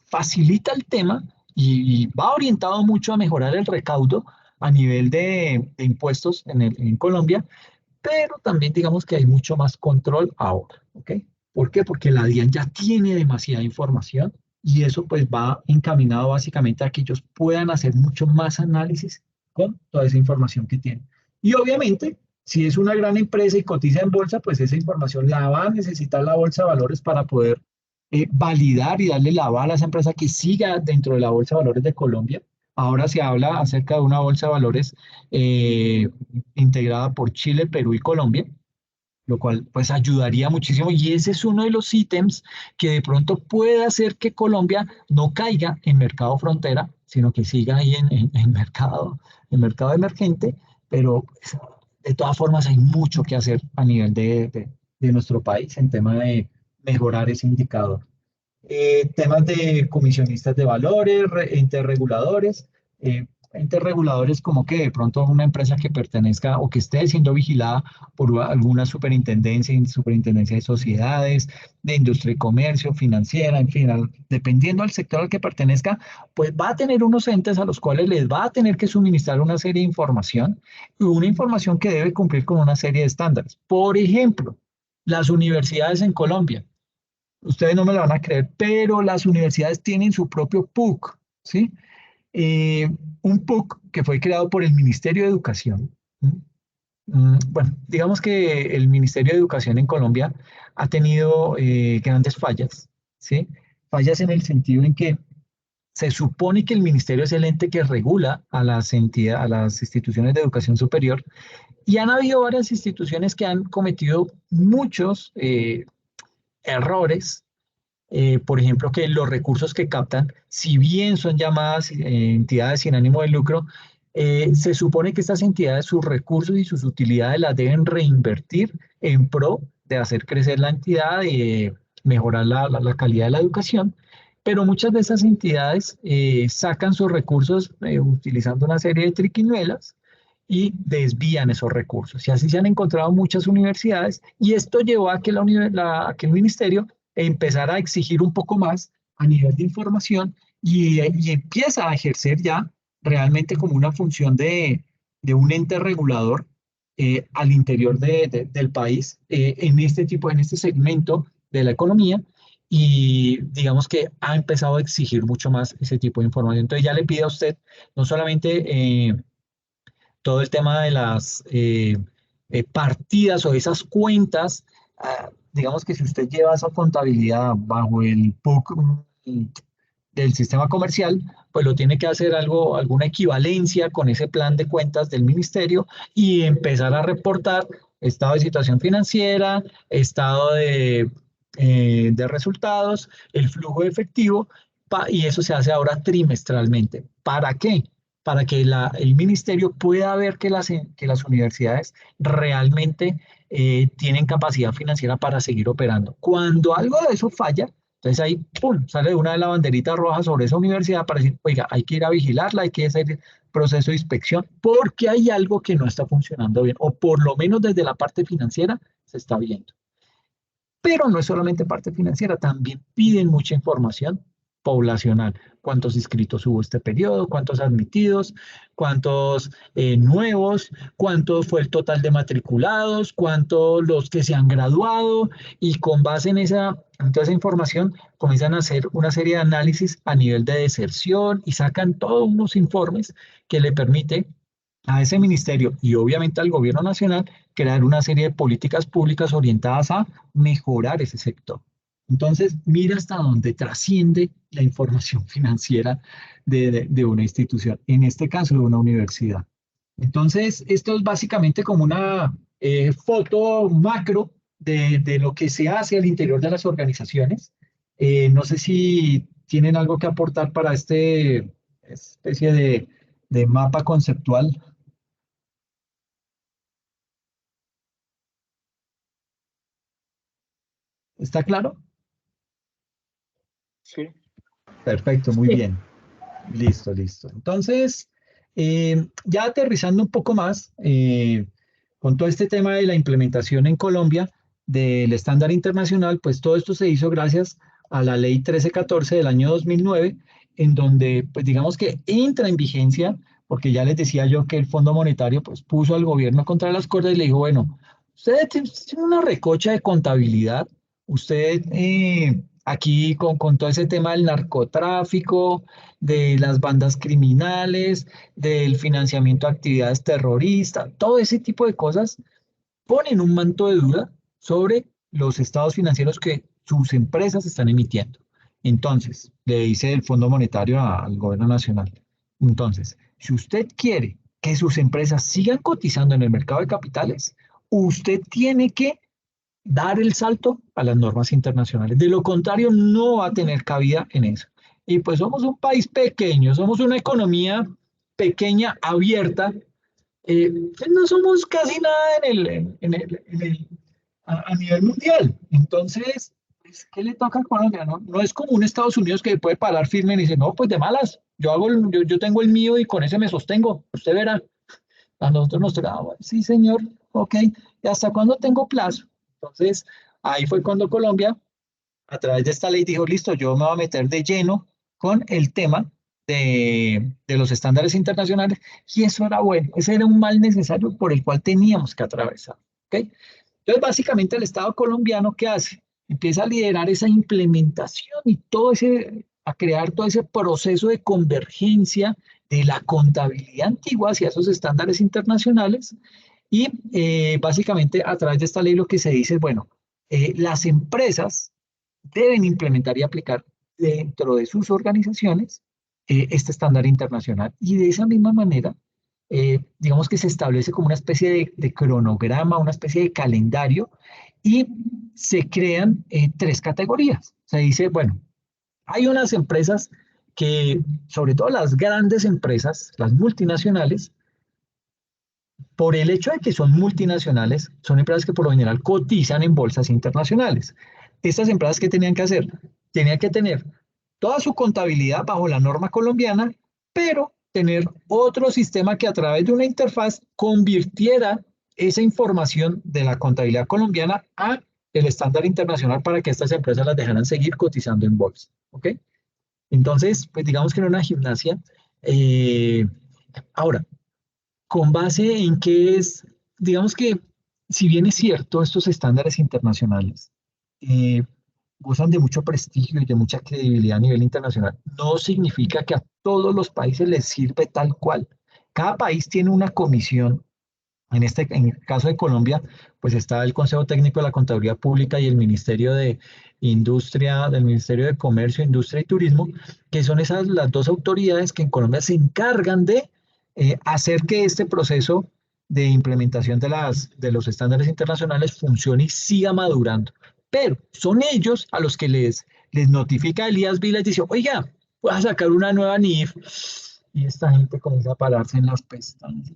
S1: facilita el tema y va orientado mucho a mejorar el recaudo a nivel de impuestos en Colombia, pero también digamos que hay mucho más control ahora, ¿ok? ¿Por qué? Porque la DIAN ya tiene demasiada información y eso pues va encaminado básicamente a que ellos puedan hacer mucho más análisis con toda esa información que tienen. Y obviamente, si es una gran empresa y cotiza en bolsa, pues esa información la va a necesitar la bolsa de valores para poder validar y darle la aval a esa empresa que siga dentro de la bolsa de valores de Colombia. Ahora se habla acerca de una bolsa de valores integrada por Chile, Perú y Colombia, lo cual pues ayudaría muchísimo y ese es uno de los ítems que de pronto puede hacer que Colombia no caiga en mercado frontera, sino que siga ahí en mercado emergente, pero pues, de todas formas hay mucho que hacer a nivel de nuestro país en tema de mejorar ese indicador. Temas de comisionistas de valores, entes reguladores, entes reguladores como que de pronto una empresa que pertenezca o que esté siendo vigilada por alguna superintendencia de sociedades, de industria y comercio, financiera, en fin, dependiendo del sector al que pertenezca, pues va a tener unos entes a los cuales les va a tener que suministrar una serie de información y una información que debe cumplir con una serie de estándares. Por ejemplo, las universidades en Colombia. Ustedes no me lo van a creer, pero las universidades tienen su propio PUC, ¿sí? Eh, un PUC que fue creado por el Ministerio de Educación. Bueno, digamos que el Ministerio de Educación en Colombia ha tenido grandes fallas, ¿sí? Fallas en el sentido en que se supone que el ministerio es el ente que regula a las entidades, a las instituciones de educación superior, y han habido varias instituciones que han cometido muchos errores, por ejemplo, que los recursos que captan, si bien son llamadas entidades sin ánimo de lucro, se supone que estas entidades, sus recursos y sus utilidades las deben reinvertir en pro de hacer crecer la entidad y mejorar la calidad de la educación, pero muchas de esas entidades sacan sus recursos utilizando una serie de triquiñuelas y desvían esos recursos. Y así se han encontrado muchas universidades y esto llevó a que, a que el ministerio empezar a exigir un poco más a nivel de información y empieza a ejercer ya realmente como una función de un ente regulador al interior del país en este segmento de la economía y digamos que ha empezado a exigir mucho más ese tipo de información. Entonces ya le pide a usted no solamente todo el tema de las partidas o esas cuentas, digamos que si usted lleva esa contabilidad bajo el PUC del sistema comercial, pues lo tiene que hacer alguna equivalencia con ese plan de cuentas del ministerio y empezar a reportar estado de situación financiera, estado de resultados, el flujo de efectivo, y eso se hace ahora trimestralmente. ¿Para qué? Para que el ministerio pueda ver que las universidades realmente tienen capacidad financiera para seguir operando. Cuando algo de eso falla, entonces ahí, ¡pum!, sale una de la banderita roja sobre esa universidad para decir, oiga, hay que ir a vigilarla, hay que hacer proceso de inspección, porque hay algo que no está funcionando bien, o por lo menos desde la parte financiera se está viendo. Pero no es solamente parte financiera, también piden mucha información poblacional. ¿Cuántos inscritos hubo este periodo? ¿Cuántos admitidos? ¿Cuántos nuevos? ¿Cuánto fue el total de matriculados? ¿Cuántos los que se han graduado? Y con base en toda esa información comienzan a hacer una serie de análisis a nivel de deserción y sacan todos unos informes que le permite a ese ministerio y obviamente al gobierno nacional crear una serie de políticas públicas orientadas a mejorar ese sector. Entonces, mira hasta dónde trasciende la información financiera de una institución, en este caso de una universidad. Entonces, esto es básicamente como una foto macro de lo que se hace al interior de las organizaciones. No sé si tienen algo que aportar para este especie de mapa conceptual. ¿Está claro?
S2: Sí.
S1: Perfecto, muy
S3: Sí.
S1: bien. Listo, listo. Entonces, ya aterrizando un poco más, con todo este tema de la implementación en Colombia del estándar internacional, pues todo esto se hizo gracias a la ley 1314 del año 2009, en donde, pues digamos que entra en vigencia, porque ya les decía yo que el Fondo Monetario, pues puso al gobierno contra las cuerdas y le dijo, bueno, usted tiene una recocha de contabilidad, usted aquí con todo ese tema del narcotráfico, de las bandas criminales, del financiamiento de actividades terroristas, todo ese tipo de cosas ponen un manto de duda sobre los estados financieros que sus empresas están emitiendo. Entonces, le dice el Fondo Monetario al gobierno nacional. Entonces, si usted quiere que sus empresas sigan cotizando en el mercado de capitales, usted tiene que dar el salto a las normas internacionales. De lo contrario, no va a tener cabida en eso. Y pues somos un país pequeño, somos una economía pequeña, abierta. Pues no somos casi nada a nivel mundial. Entonces, pues, ¿qué le toca a Colombia? No, no es como un Estados Unidos que puede parar firme y dice, no, pues de malas, yo tengo el mío y con ese me sostengo. Usted verá. A nosotros nos toca, bueno, sí, señor, ok, ¿y hasta cuándo tengo plazo? Entonces, ahí fue cuando Colombia, a través de esta ley, dijo, listo, yo me voy a meter de lleno con el tema de los estándares internacionales, y eso era bueno, ese era un mal necesario por el cual teníamos que atravesar, ¿ok? Entonces, básicamente, el Estado colombiano, ¿qué hace? Empieza a liderar esa implementación y a crear todo ese proceso de convergencia de la contabilidad antigua hacia esos estándares internacionales. Y básicamente, a través de esta ley, lo que se dice es, bueno, las empresas deben implementar y aplicar dentro de sus organizaciones este estándar internacional. Y de esa misma manera, digamos que se establece como una especie de cronograma, una especie de calendario, y se crean tres categorías. Se dice, bueno, hay unas empresas que, sobre todo las grandes empresas, las multinacionales, por el hecho de que son multinacionales, son empresas que por lo general cotizan en bolsas internacionales. Estas empresas, ¿qué tenían que hacer? Tenían que tener toda su contabilidad bajo la norma colombiana, pero tener otro sistema que a través de una interfaz convirtiera esa información de la contabilidad colombiana a el estándar internacional para que estas empresas las dejaran seguir cotizando en bolsa. ¿Ok? Entonces, pues digamos que era una gimnasia. Ahora, ¿con base en qué es? Digamos que, si bien es cierto, estos estándares internacionales eh, gozan de mucho prestigio y de mucha credibilidad a nivel internacional, no significa que a todos los países les sirve tal cual. Cada país tiene una comisión. En el caso de Colombia, pues está el Consejo Técnico de la Contaduría Pública y el Ministerio de Industria, del Ministerio de Comercio, Industria y Turismo, que son esas las dos autoridades que en Colombia se encargan de hacer que este proceso de implementación de los estándares internacionales funcione y siga madurando. Pero son ellos a los que les notifica el IASB y les dice, oiga, voy a sacar una nueva NIF. Y esta gente comienza a pararse en las pestañas.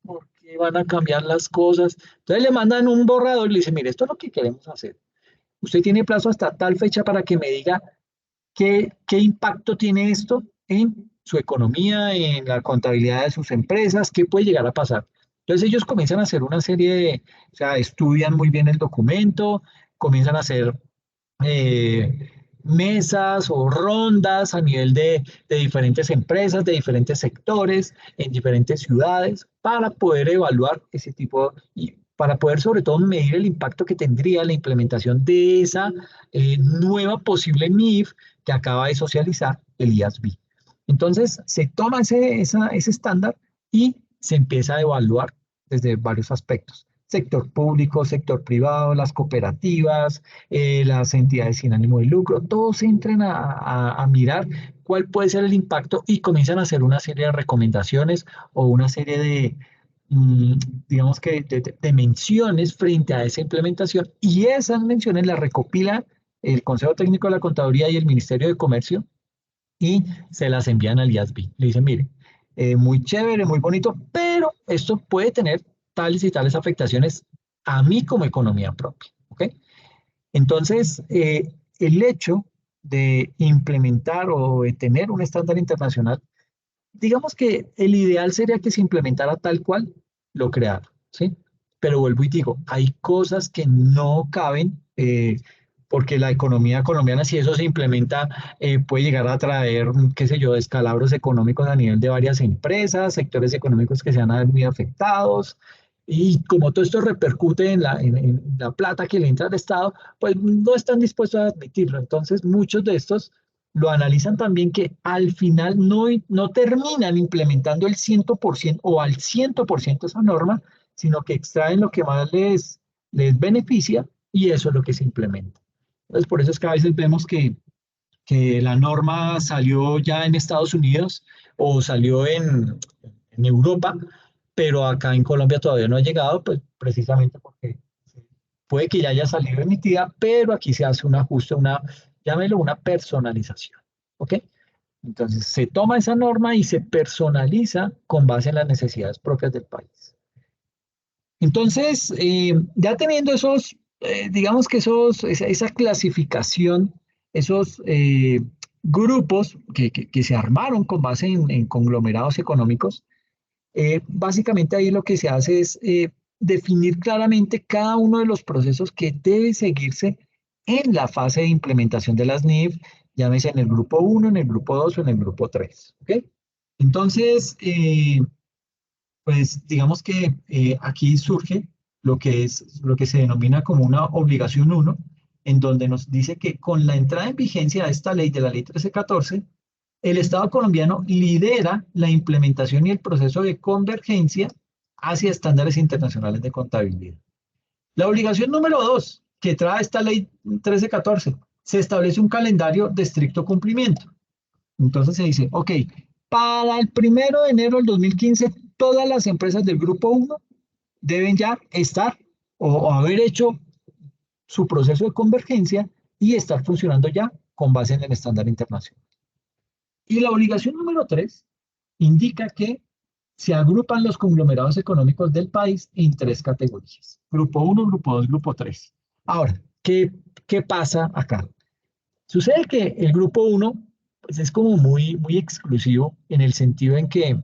S1: ¿Por qué van a cambiar las cosas? Entonces le mandan un borrador y le dicen, mire, esto es lo que queremos hacer. Usted tiene plazo hasta tal fecha para que me diga qué impacto tiene esto en su economía, en la contabilidad de sus empresas, qué puede llegar a pasar. Entonces ellos comienzan a hacer una serie o sea, estudian muy bien el documento, comienzan a hacer mesas o rondas a nivel de diferentes empresas, de diferentes sectores, en diferentes ciudades, para poder evaluar ese tipo y para poder sobre todo medir el impacto que tendría la implementación de esa nueva posible NIF que acaba de socializar el IASB. Entonces, se toma ese estándar y se empieza a evaluar desde varios aspectos. Sector público, sector privado, las cooperativas, las entidades sin ánimo de lucro, todos entran a mirar cuál puede ser el impacto y comienzan a hacer una serie de recomendaciones o una serie de, digamos que, de menciones frente a esa implementación, y esas menciones las recopila el Consejo Técnico de la Contaduría y el Ministerio de Comercio y se las envían al IASB. Le dicen, mire, muy chévere, muy bonito, pero esto puede tener tales y tales afectaciones a mí como economía propia. ¿Ok? Entonces, el hecho de implementar o de tener un estándar internacional, digamos que el ideal sería que se implementara tal cual lo crearon, ¿sí? Pero vuelvo y digo, hay cosas que no caben, porque la economía colombiana, si eso se implementa, puede llegar a traer, qué sé yo, descalabros económicos a nivel de varias empresas, sectores económicos que se van a ver muy afectados. Y como todo esto repercute en la plata que le entra al Estado, pues no están dispuestos a admitirlo. Entonces, muchos de estos lo analizan también que al final no terminan implementando el 100% o al 100% esa norma, sino que extraen lo que más les beneficia y eso es lo que se implementa. Entonces, por eso es que a veces vemos que la norma salió ya en Estados Unidos o salió en Europa, pero acá en Colombia todavía no ha llegado, pues precisamente porque puede que ya haya salido emitida, pero aquí se hace un ajuste, llámelo una personalización. ¿Ok? Entonces se toma esa norma y se personaliza con base en las necesidades propias del país. Entonces, ya teniendo esos, digamos que esa clasificación, esos grupos que se armaron con base en conglomerados económicos, básicamente ahí lo que se hace es definir claramente cada uno de los procesos que debe seguirse en la fase de implementación de las NIF, llámese en el grupo 1, en el grupo 2 o en el grupo 3. ¿Ok? Entonces, pues digamos que aquí surge lo que se denomina como una obligación 1, en donde nos dice que con la entrada en vigencia de esta ley, de la ley 1314, el Estado colombiano lidera la implementación y el proceso de convergencia hacia estándares internacionales de contabilidad. La obligación número 2 que trae esta ley 1314, se establece un calendario de estricto cumplimiento. Entonces se dice, ok, para el 1 de enero del 2015, todas las empresas del grupo 1 deben ya estar o haber hecho su proceso de convergencia y estar funcionando ya con base en el estándar internacional. Y la obligación número 3 indica que se agrupan los conglomerados económicos del país en 3 categorías. Grupo 1, Grupo 2, Grupo 3. Ahora, ¿qué pasa acá? Sucede que el Grupo 1 pues es como muy exclusivo en el sentido en que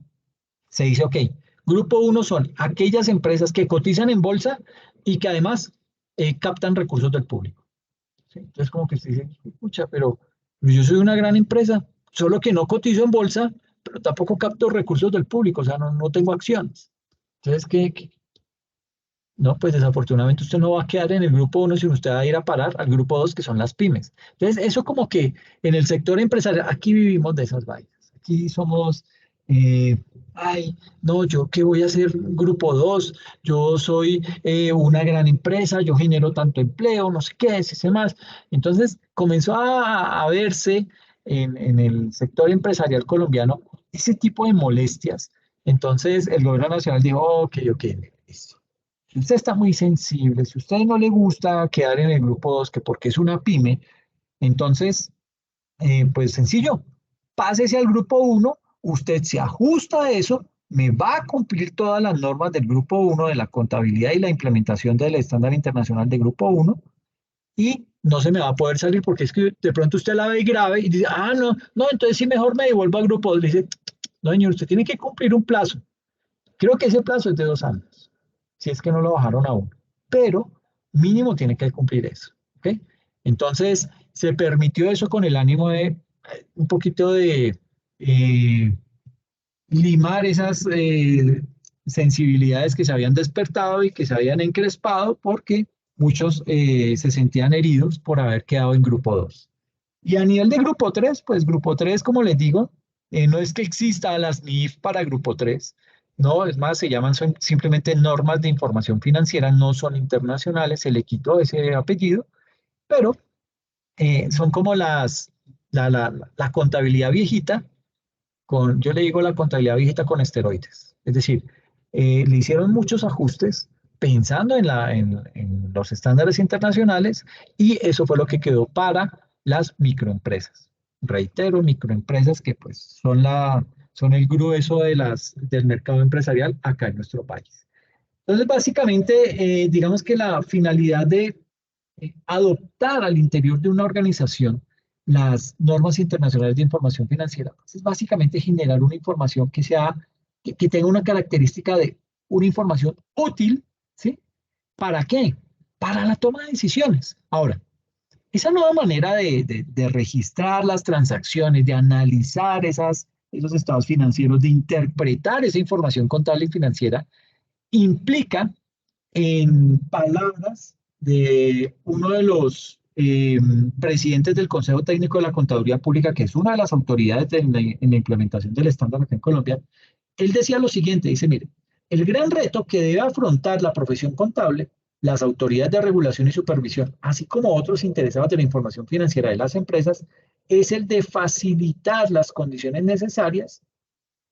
S1: se dice, ok, Grupo 1 son aquellas empresas que cotizan en bolsa y que además captan recursos del público. ¿Sí? Entonces como que se dice, escucha, pero yo soy una gran empresa, solo que no cotizo en bolsa, pero tampoco capto recursos del público, o sea, no tengo acciones. Entonces, ¿qué? No, pues desafortunadamente usted no va a quedar en el grupo 1, sino usted va a ir a parar al grupo 2, que son las pymes. Entonces, eso como que en el sector empresarial, aquí vivimos de esas vainas. Aquí somos, ay, no, yo qué voy a hacer grupo 2, yo soy una gran empresa, yo genero tanto empleo, no sé qué, ese más. Entonces, comenzó a verse en el sector empresarial colombiano ese tipo de molestias. Entonces, el gobierno nacional dijo, ok, listo. Si usted está muy sensible, si a usted no le gusta quedar en el grupo 2, que porque es una pyme, entonces, pues sencillo, pásese al grupo 1, usted se ajusta a eso, me va a cumplir todas las normas del grupo 1 de la contabilidad y la implementación del estándar internacional de grupo 1 y no se me va a poder salir porque es que de pronto usted la ve grave y dice, no, entonces sí mejor me devuelvo al grupo 2. Le dice, no señor, usted tiene que cumplir un plazo. Creo que ese plazo es de 2 años, si es que no lo bajaron aún, pero mínimo tiene que cumplir eso. ¿Okay? Entonces, se permitió eso con el ánimo de un poquito de limar esas sensibilidades que se habían despertado y que se habían encrespado porque muchos se sentían heridos por haber quedado en grupo 2. Y a nivel de grupo 3, pues grupo 3, como les digo, no es que exista las NIF para grupo 3, no, es más, se llaman simplemente normas de información financiera, no son internacionales, se le quitó ese apellido, pero son como la contabilidad viejita, yo le digo la contabilidad viejita con esteroides. Es decir, le hicieron muchos ajustes pensando en los estándares internacionales y eso fue lo que quedó para las microempresas. Reitero, microempresas que pues son el grueso del mercado empresarial acá en nuestro país. Entonces, básicamente, digamos que la finalidad de adoptar al interior de una organización las normas internacionales de información financiera, pues es básicamente generar una información que tenga una característica de una información útil, ¿sí? ¿Para qué? Para la toma de decisiones. Ahora, esa nueva manera de registrar las transacciones, de analizar esos estados financieros, de interpretar esa información contable y financiera, implica, en palabras de uno de los presidentes del Consejo Técnico de la Contaduría Pública, que es una de las autoridades en la implementación del estándar acá en Colombia, él decía lo siguiente, dice, mire, el gran reto que debe afrontar la profesión contable, las autoridades de regulación y supervisión, así como otros interesados de la información financiera de las empresas, es el de facilitar las condiciones necesarias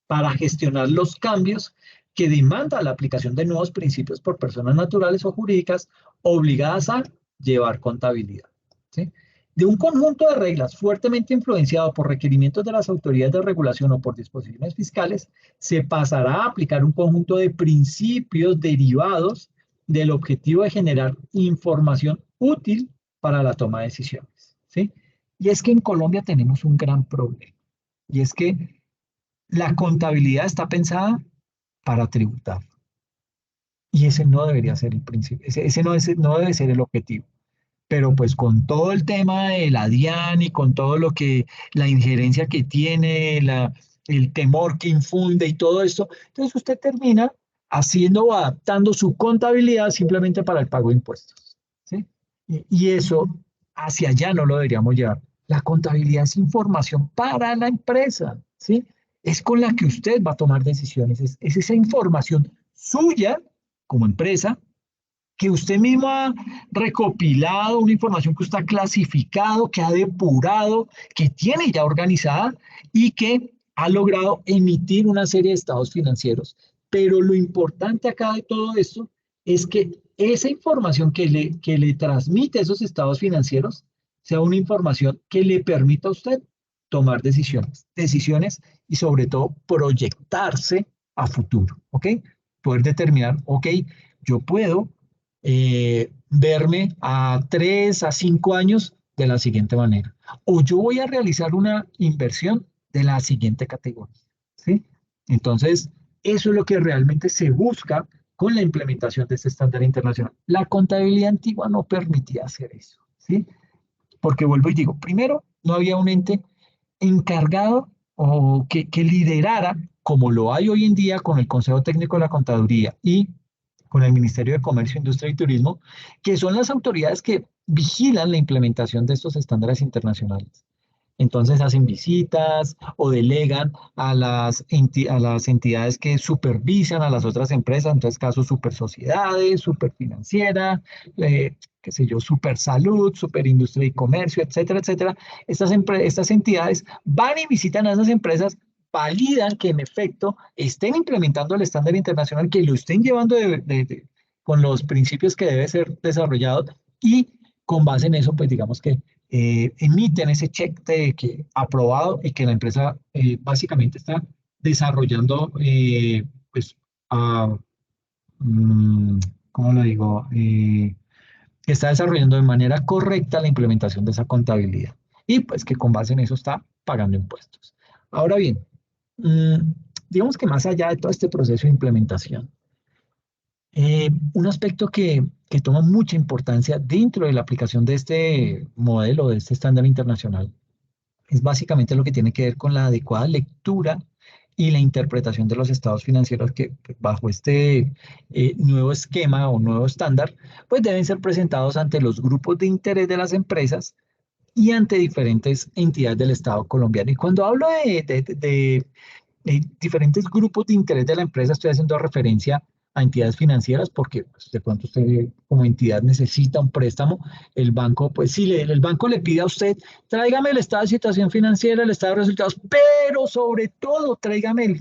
S1: para gestionar los cambios que demanda la aplicación de nuevos principios por personas naturales o jurídicas obligadas a llevar contabilidad, ¿sí? De un conjunto de reglas fuertemente influenciado por requerimientos de las autoridades de regulación o por disposiciones fiscales, se pasará a aplicar un conjunto de principios derivados del objetivo de generar información útil para la toma de decisiones, ¿sí? Y es que en Colombia tenemos un gran problema, y es que la contabilidad está pensada para tributar. Y ese no debería ser el principio, ese no debe ser el objetivo. Pero pues con todo el tema de la DIAN y con todo la injerencia que tiene, el temor que infunde y todo esto, entonces usted termina haciendo o adaptando su contabilidad simplemente para el pago de impuestos, ¿sí? Y eso hacia allá no lo deberíamos llevar. La contabilidad es información para la empresa, ¿sí? Es con la que usted va a tomar decisiones, es esa información suya como empresa que usted mismo ha recopilado, una información que usted ha clasificado, que ha depurado, que tiene ya organizada y que ha logrado emitir una serie de estados financieros. Pero lo importante acá de todo esto es que esa información que le transmite esos estados financieros sea una información que le permita a usted tomar decisiones y sobre todo proyectarse a futuro, ¿ok? Poder determinar, ok, yo puedo verme a 3 a 5 años de la siguiente manera. O yo voy a realizar una inversión de la siguiente categoría, ¿sí? Entonces, eso es lo que realmente se busca con la implementación de este estándar internacional. La contabilidad antigua no permitía hacer eso, ¿sí? Porque vuelvo y digo, primero, no había un ente encargado o que liderara, como lo hay hoy en día con el Consejo Técnico de la Contaduría y con el Ministerio de Comercio, Industria y Turismo, que son las autoridades que vigilan la implementación de estos estándares internacionales. Entonces hacen visitas o delegan a las entidades que supervisan a las otras empresas, entonces casos super sociedades, super financiera, qué sé yo, super salud, super industria y comercio, etcétera, etcétera. Estas entidades van y visitan a esas empresas, validan que en efecto estén implementando el estándar internacional, que lo estén llevando con los principios que debe ser desarrollado y con base en eso, pues digamos que emiten ese check de que aprobado y que la empresa básicamente está desarrollando, pues, ¿cómo lo digo? Que está desarrollando de manera correcta la implementación de esa contabilidad y pues que con base en eso está pagando impuestos. Ahora bien, digamos que más allá de todo este proceso de implementación, Un aspecto que toma mucha importancia dentro de la aplicación de este modelo, de este estándar internacional, es básicamente lo que tiene que ver con la adecuada lectura y la interpretación de los estados financieros que pues, bajo este nuevo esquema o nuevo estándar, pues deben ser presentados ante los grupos de interés de las empresas y ante diferentes entidades del Estado colombiano. Y cuando hablo de diferentes grupos de interés de la empresa, estoy haciendo referencia a entidades financieras porque pues, de pronto usted como entidad necesita un préstamo, el banco, pues sí, el banco le pide a usted, tráigame el estado de situación financiera, el estado de resultados, pero sobre todo tráigame el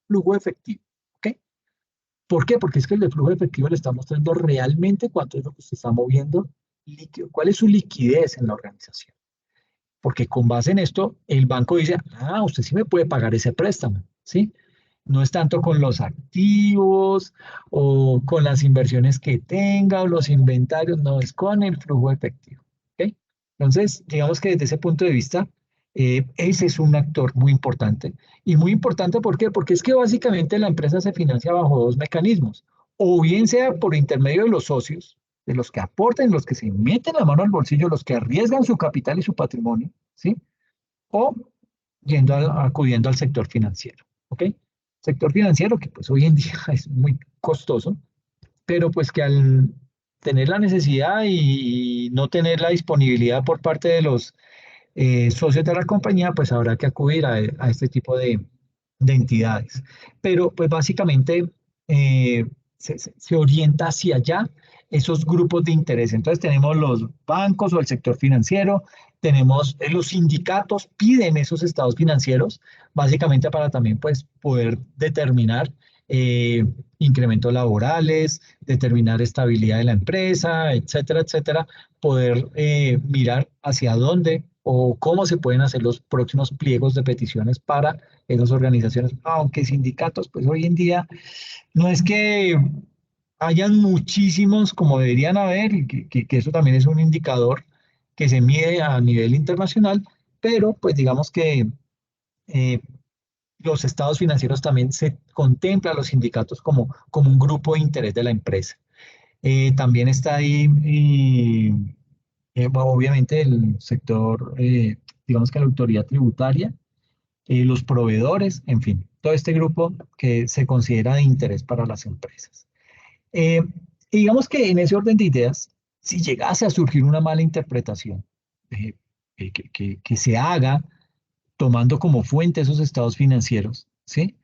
S1: flujo efectivo, ¿ok? ¿Por qué? Porque es que el de flujo efectivo le está mostrando realmente cuánto es lo que se está moviendo líquido, cuál es su liquidez en la organización. Porque con base en esto, el banco dice, ah, usted sí me puede pagar ese préstamo, ¿sí? No es tanto con los activos o con las inversiones que tenga o los inventarios, no, es con el flujo efectivo, ¿ok? Entonces, digamos que desde ese punto de vista, ese es un actor muy importante. Y muy importante, ¿por qué? Porque es que básicamente la empresa se financia bajo dos mecanismos. O bien sea por intermedio de los socios, de los que aportan, los que se meten la mano al bolsillo, los que arriesgan su capital y su patrimonio, ¿sí? O acudiendo al sector financiero, ¿ok? Sector financiero que pues hoy en día es muy costoso, pero pues que al tener la necesidad y no tener la disponibilidad por parte de los socios de la compañía, pues habrá que acudir a este tipo de entidades. Pero pues básicamente se orienta hacia allá esos grupos de interés. Entonces tenemos los bancos o el sector financiero, tenemos los sindicatos, piden esos estados financieros, básicamente para también pues poder determinar incrementos laborales, determinar estabilidad de la empresa, etcétera, etcétera, poder mirar hacia dónde o cómo se pueden hacer los próximos pliegos de peticiones para esas organizaciones, aunque sindicatos, pues hoy en día no es que hayan muchísimos como deberían haber, y que eso también es un indicador que se mide a nivel internacional, pero pues digamos que eh, los estados financieros también se contempla a los sindicatos como un grupo de interés de la empresa. También está ahí, bueno, obviamente, el sector, digamos que la autoridad tributaria, los proveedores, en fin, todo este grupo que se considera de interés para las empresas. Eh, y digamos que en ese orden de ideas, si llegase a surgir una mala interpretación eh, que se haga tomando como fuente esos estados financieros, ¿sí?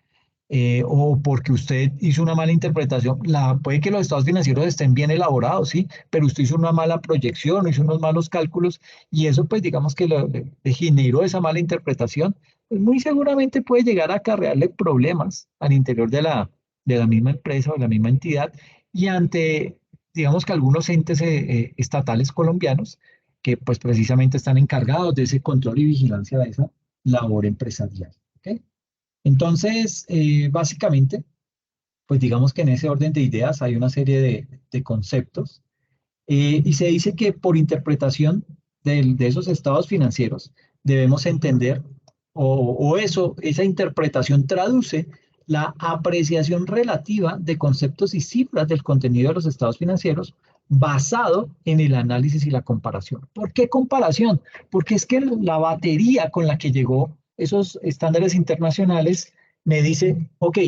S1: O porque usted hizo una mala interpretación, puede que los estados financieros estén bien elaborados, ¿sí? Pero usted hizo una mala proyección, hizo unos malos cálculos y eso pues digamos que le generó esa mala interpretación, pues muy seguramente puede llegar a acarrearle problemas al interior de la misma empresa o de la misma entidad y ante, digamos que algunos entes estatales colombianos que pues precisamente están encargados de ese control y vigilancia de esa labor empresarial, ¿ok? Entonces, básicamente, pues digamos que en ese orden de ideas hay una serie de conceptos y se dice que por interpretación de esos estados financieros debemos entender esa interpretación traduce la apreciación relativa de conceptos y cifras del contenido de los estados financieros basado en el análisis y la comparación. ¿Por qué comparación? Porque es que la batería con la que llegó esos estándares internacionales me dice, ok,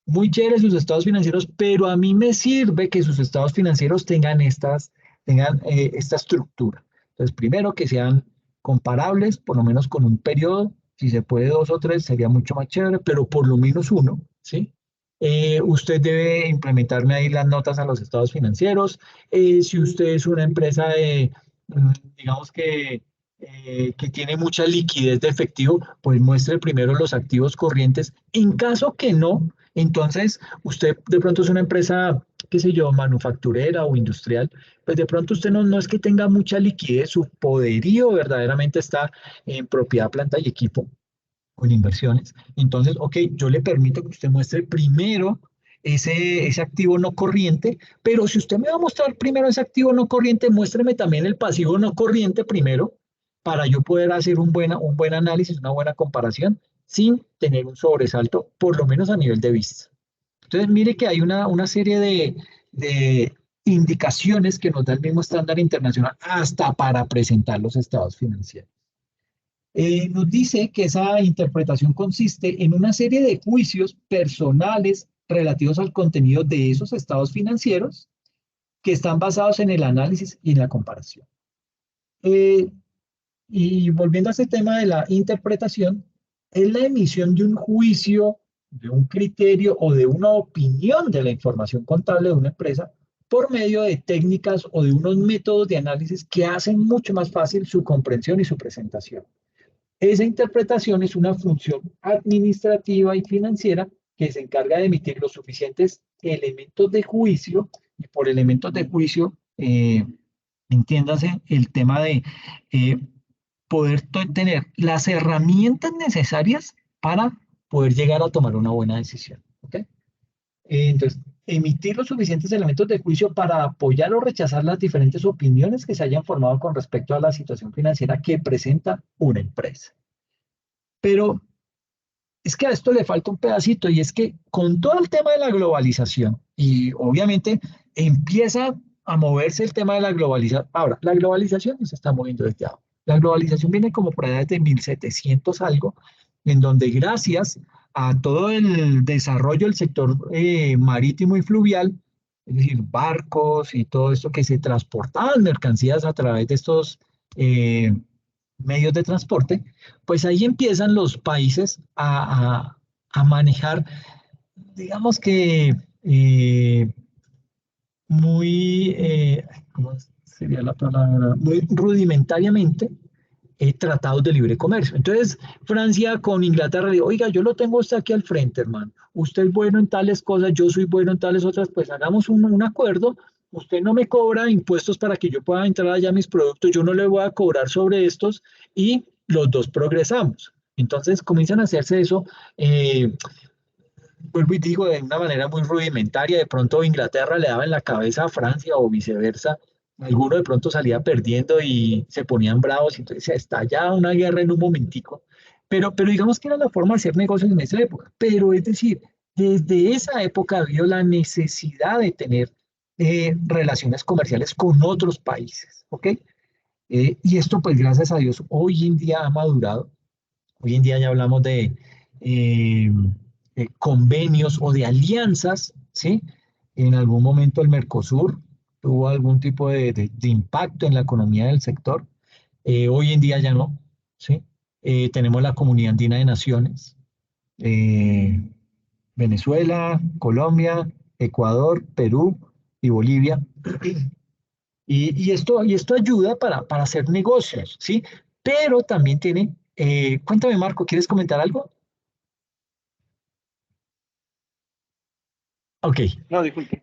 S1: muy chévere sus estados financieros, pero a mí me sirve que sus estados financieros tengan esta estructura. Entonces, primero que sean comparables, por lo menos con un periodo, si se puede dos o tres, sería mucho más chévere, pero por lo menos uno, ¿sí? Usted debe implementarme ahí las notas a los estados financieros. Si usted es una empresa digamos que tiene mucha liquidez de efectivo, pues muestre primero los activos corrientes. En caso que no, entonces usted de pronto es una empresa, qué sé yo, manufacturera o industrial, pues de pronto usted no es que tenga mucha liquidez, su poderío verdaderamente está en propiedad, planta y equipo o en inversiones. Entonces, ok, yo le permito que usted muestre primero ese activo no corriente, pero si usted me va a mostrar primero ese activo no corriente, muéstreme también el pasivo no corriente primero para yo poder hacer un buen análisis, una buena comparación sin tener un sobresalto, por lo menos a nivel de vista. Entonces, mire que hay una serie de indicaciones que nos da el mismo estándar internacional hasta para presentar los estados financieros. Nos dice que esa interpretación consiste en una serie de juicios personales relativos al contenido de esos estados financieros que están basados en el análisis y en la comparación. Y volviendo a ese tema de la interpretación, es la emisión de un juicio, de un criterio o de una opinión de la información contable de una empresa por medio de técnicas o de unos métodos de análisis que hacen mucho más fácil su comprensión y su presentación. Esa interpretación es una función administrativa y financiera que se encarga de emitir los suficientes elementos de juicio, y por elementos de juicio, entiéndase el tema de poder tener las herramientas necesarias para poder llegar a tomar una buena decisión. ¿Okay? Entonces, emitir los suficientes elementos de juicio para apoyar o rechazar las diferentes opiniones que se hayan formado con respecto a la situación financiera que presenta una empresa. Pero es que a esto le falta un pedacito, y es que con todo el tema de la globalización, y obviamente empieza a moverse el tema de la globalización. Ahora, la globalización no se está moviendo desde ahora. La globalización viene como por allá desde 1700 algo, en donde gracias a todo el desarrollo del sector marítimo y fluvial, es decir, barcos y todo esto que se transportaban mercancías a través de estos medios de transporte, pues ahí empiezan los países a manejar, digamos que muy, ¿cómo sería la palabra? Muy rudimentariamente tratados de libre comercio. Entonces, Francia con Inglaterra le dijo, oiga, yo lo tengo usted aquí al frente, hermano. Usted es bueno en tales cosas, yo soy bueno en tales otras, pues hagamos un acuerdo. Usted no me cobra impuestos para que yo pueda entrar allá a mis productos, yo no le voy a cobrar sobre estos, y los dos progresamos. Entonces comienzan a hacerse eso, vuelvo y digo, de una manera muy rudimentaria. De pronto Inglaterra le daba en la cabeza a Francia o viceversa. Alguno de pronto salía perdiendo y se ponían bravos, y entonces se estallaba una guerra en un momentico. Pero digamos que era la forma de hacer negocios en esa época. Pero es decir, desde esa época ha habido la necesidad de tener relaciones comerciales con otros países, ¿ok? Y esto, pues gracias a Dios, hoy en día ha madurado. Hoy en día ya hablamos eh, de convenios o de alianzas, ¿sí? En algún momento el Mercosur tuvo algún tipo de impacto en la economía del sector. Hoy en día ya no, ¿sí? Tenemos la Comunidad Andina de Naciones, eh, Venezuela, Colombia, Ecuador, Perú y Bolivia. Y esto ayuda para hacer negocios, ¿sí? Pero también tiene, cuéntame Marco, ¿quieres comentar algo? Ok,
S2: No, disculpe.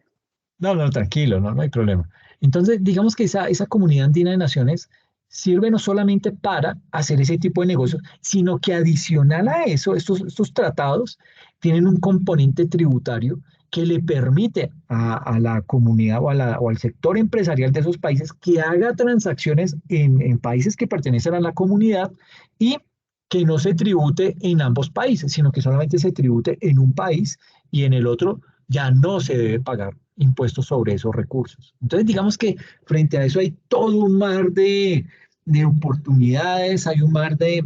S1: no, tranquilo, no hay problema. Entonces, digamos que esa Comunidad Andina de Naciones sirve no solamente para hacer ese tipo de negocios, sino que adicional a eso, estos tratados tienen un componente tributario que le permite a la comunidad o al sector empresarial de esos países que haga transacciones en países que pertenecen a la comunidad, y que no se tribute en ambos países, sino que solamente se tribute en un país, y en el otro ya no se debe pagar impuestos sobre esos recursos. Entonces, digamos que frente a eso hay todo un mar de oportunidades, hay un mar de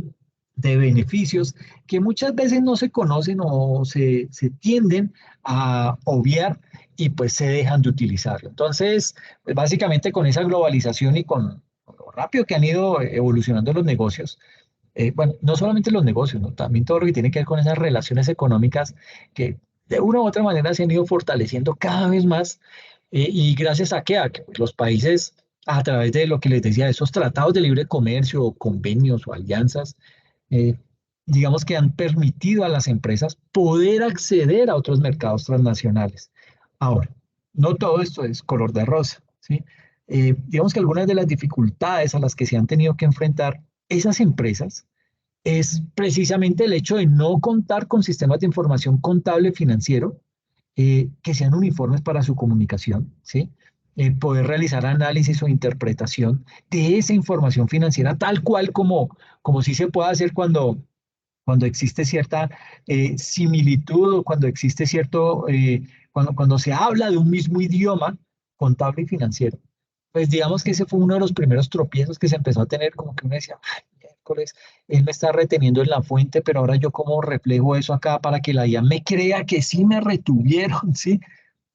S1: beneficios que muchas veces no se conocen o se tienden a obviar, y pues se dejan de utilizarlo. Entonces, pues básicamente con esa globalización y con lo rápido que han ido evolucionando los negocios, bueno, no solamente los negocios, ¿no? También todo lo que tiene que ver con esas relaciones económicas que de una u otra manera se han ido fortaleciendo cada vez más, y gracias a que pues, los países, a través de lo que les decía, esos tratados de libre comercio, o convenios o alianzas, eh, digamos que han permitido a las empresas poder acceder a otros mercados transnacionales. Ahora, no todo esto es color de rosa, ¿sí? Digamos que algunas de las dificultades a las que se han tenido que enfrentar esas empresas es precisamente el hecho de no contar con sistemas de información contable financiero que sean uniformes para su comunicación, ¿sí? Poder realizar análisis o interpretación de esa información financiera tal cual como sí se puede hacer cuando cuando existe cierta similitud o cuando existe cierto, cuando se habla de un mismo idioma contable y financiero. Pues digamos que ese fue uno de los primeros tropiezos que se empezó a tener, como que uno decía, ay, miércoles, él me está reteniendo en la fuente, pero ahora yo cómo reflejo eso acá para que la IA me crea que sí me retuvieron, ¿sí?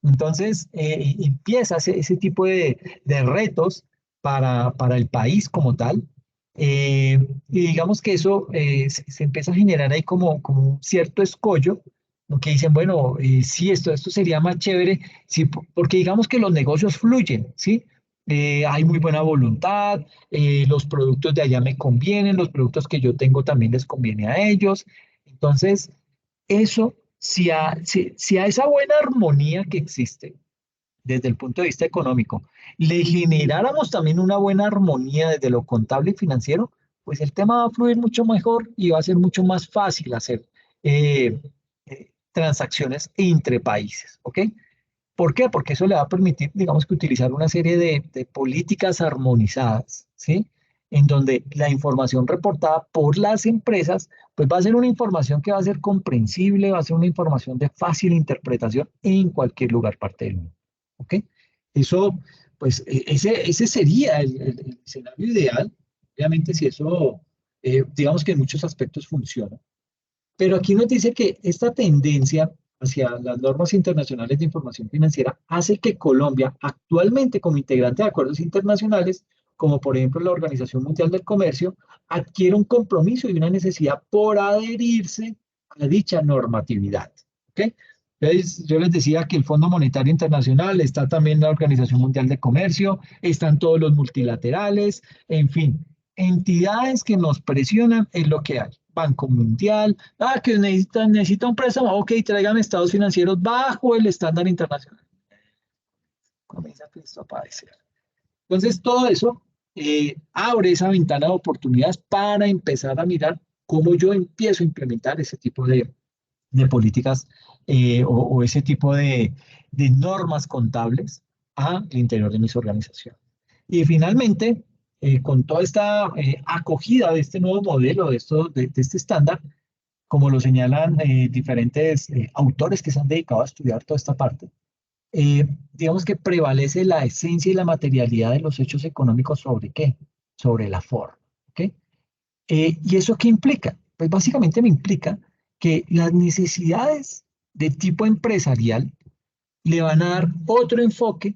S1: Entonces, empieza ese tipo de retos para el país como tal. Y digamos que eso se empieza a generar ahí como un cierto escollo, ¿no? Que dicen, bueno, sí, esto sería más chévere, sí, porque digamos que los negocios fluyen, ¿sí? Hay muy buena voluntad, los productos de allá me convienen, los productos que yo tengo también les conviene a ellos. Entonces, eso, si a esa buena armonía que existe desde el punto de vista económico, le generáramos también una buena armonía desde lo contable y financiero, pues el tema va a fluir mucho mejor y va a ser mucho más fácil hacer transacciones entre países, ¿ok? ¿Por qué? Porque eso le va a permitir, digamos que utilizar una serie de políticas armonizadas, ¿sí? En donde la información reportada por las empresas, pues va a ser una información que va a ser comprensible, va a ser una información de fácil interpretación en cualquier lugar, parte del mundo, ¿ok? Eso, pues ese sería el escenario ideal, obviamente si eso, digamos que en muchos aspectos funciona. Pero aquí nos dice que esta tendencia hacia las normas internacionales de información financiera hace que Colombia, actualmente como integrante de acuerdos internacionales, como por ejemplo la Organización Mundial del Comercio, adquiere un compromiso y una necesidad por adherirse a dicha normatividad. ¿Ok? Entonces, yo les decía que el Fondo Monetario Internacional, está también la Organización Mundial de Comercio, están todos los multilaterales, en fin, entidades que nos presionan es lo que hay. Banco Mundial, que necesita un préstamo, ok, tráigame estados financieros bajo el estándar internacional. Comienza esto a aparecer. Entonces, todo eso abre esa ventana de oportunidades para empezar a mirar cómo yo empiezo a implementar ese tipo de políticas o ese tipo de normas contables al interior de mis organizaciones. Y finalmente, con toda esta acogida de este nuevo modelo, de este estándar, como lo señalan diferentes autores que se han dedicado a estudiar toda esta parte, digamos que prevalece la esencia y la materialidad de los hechos económicos sobre qué, sobre la forma. ¿Ok? ¿Y eso qué implica? Pues básicamente me implica que las necesidades de tipo empresarial le van a dar otro enfoque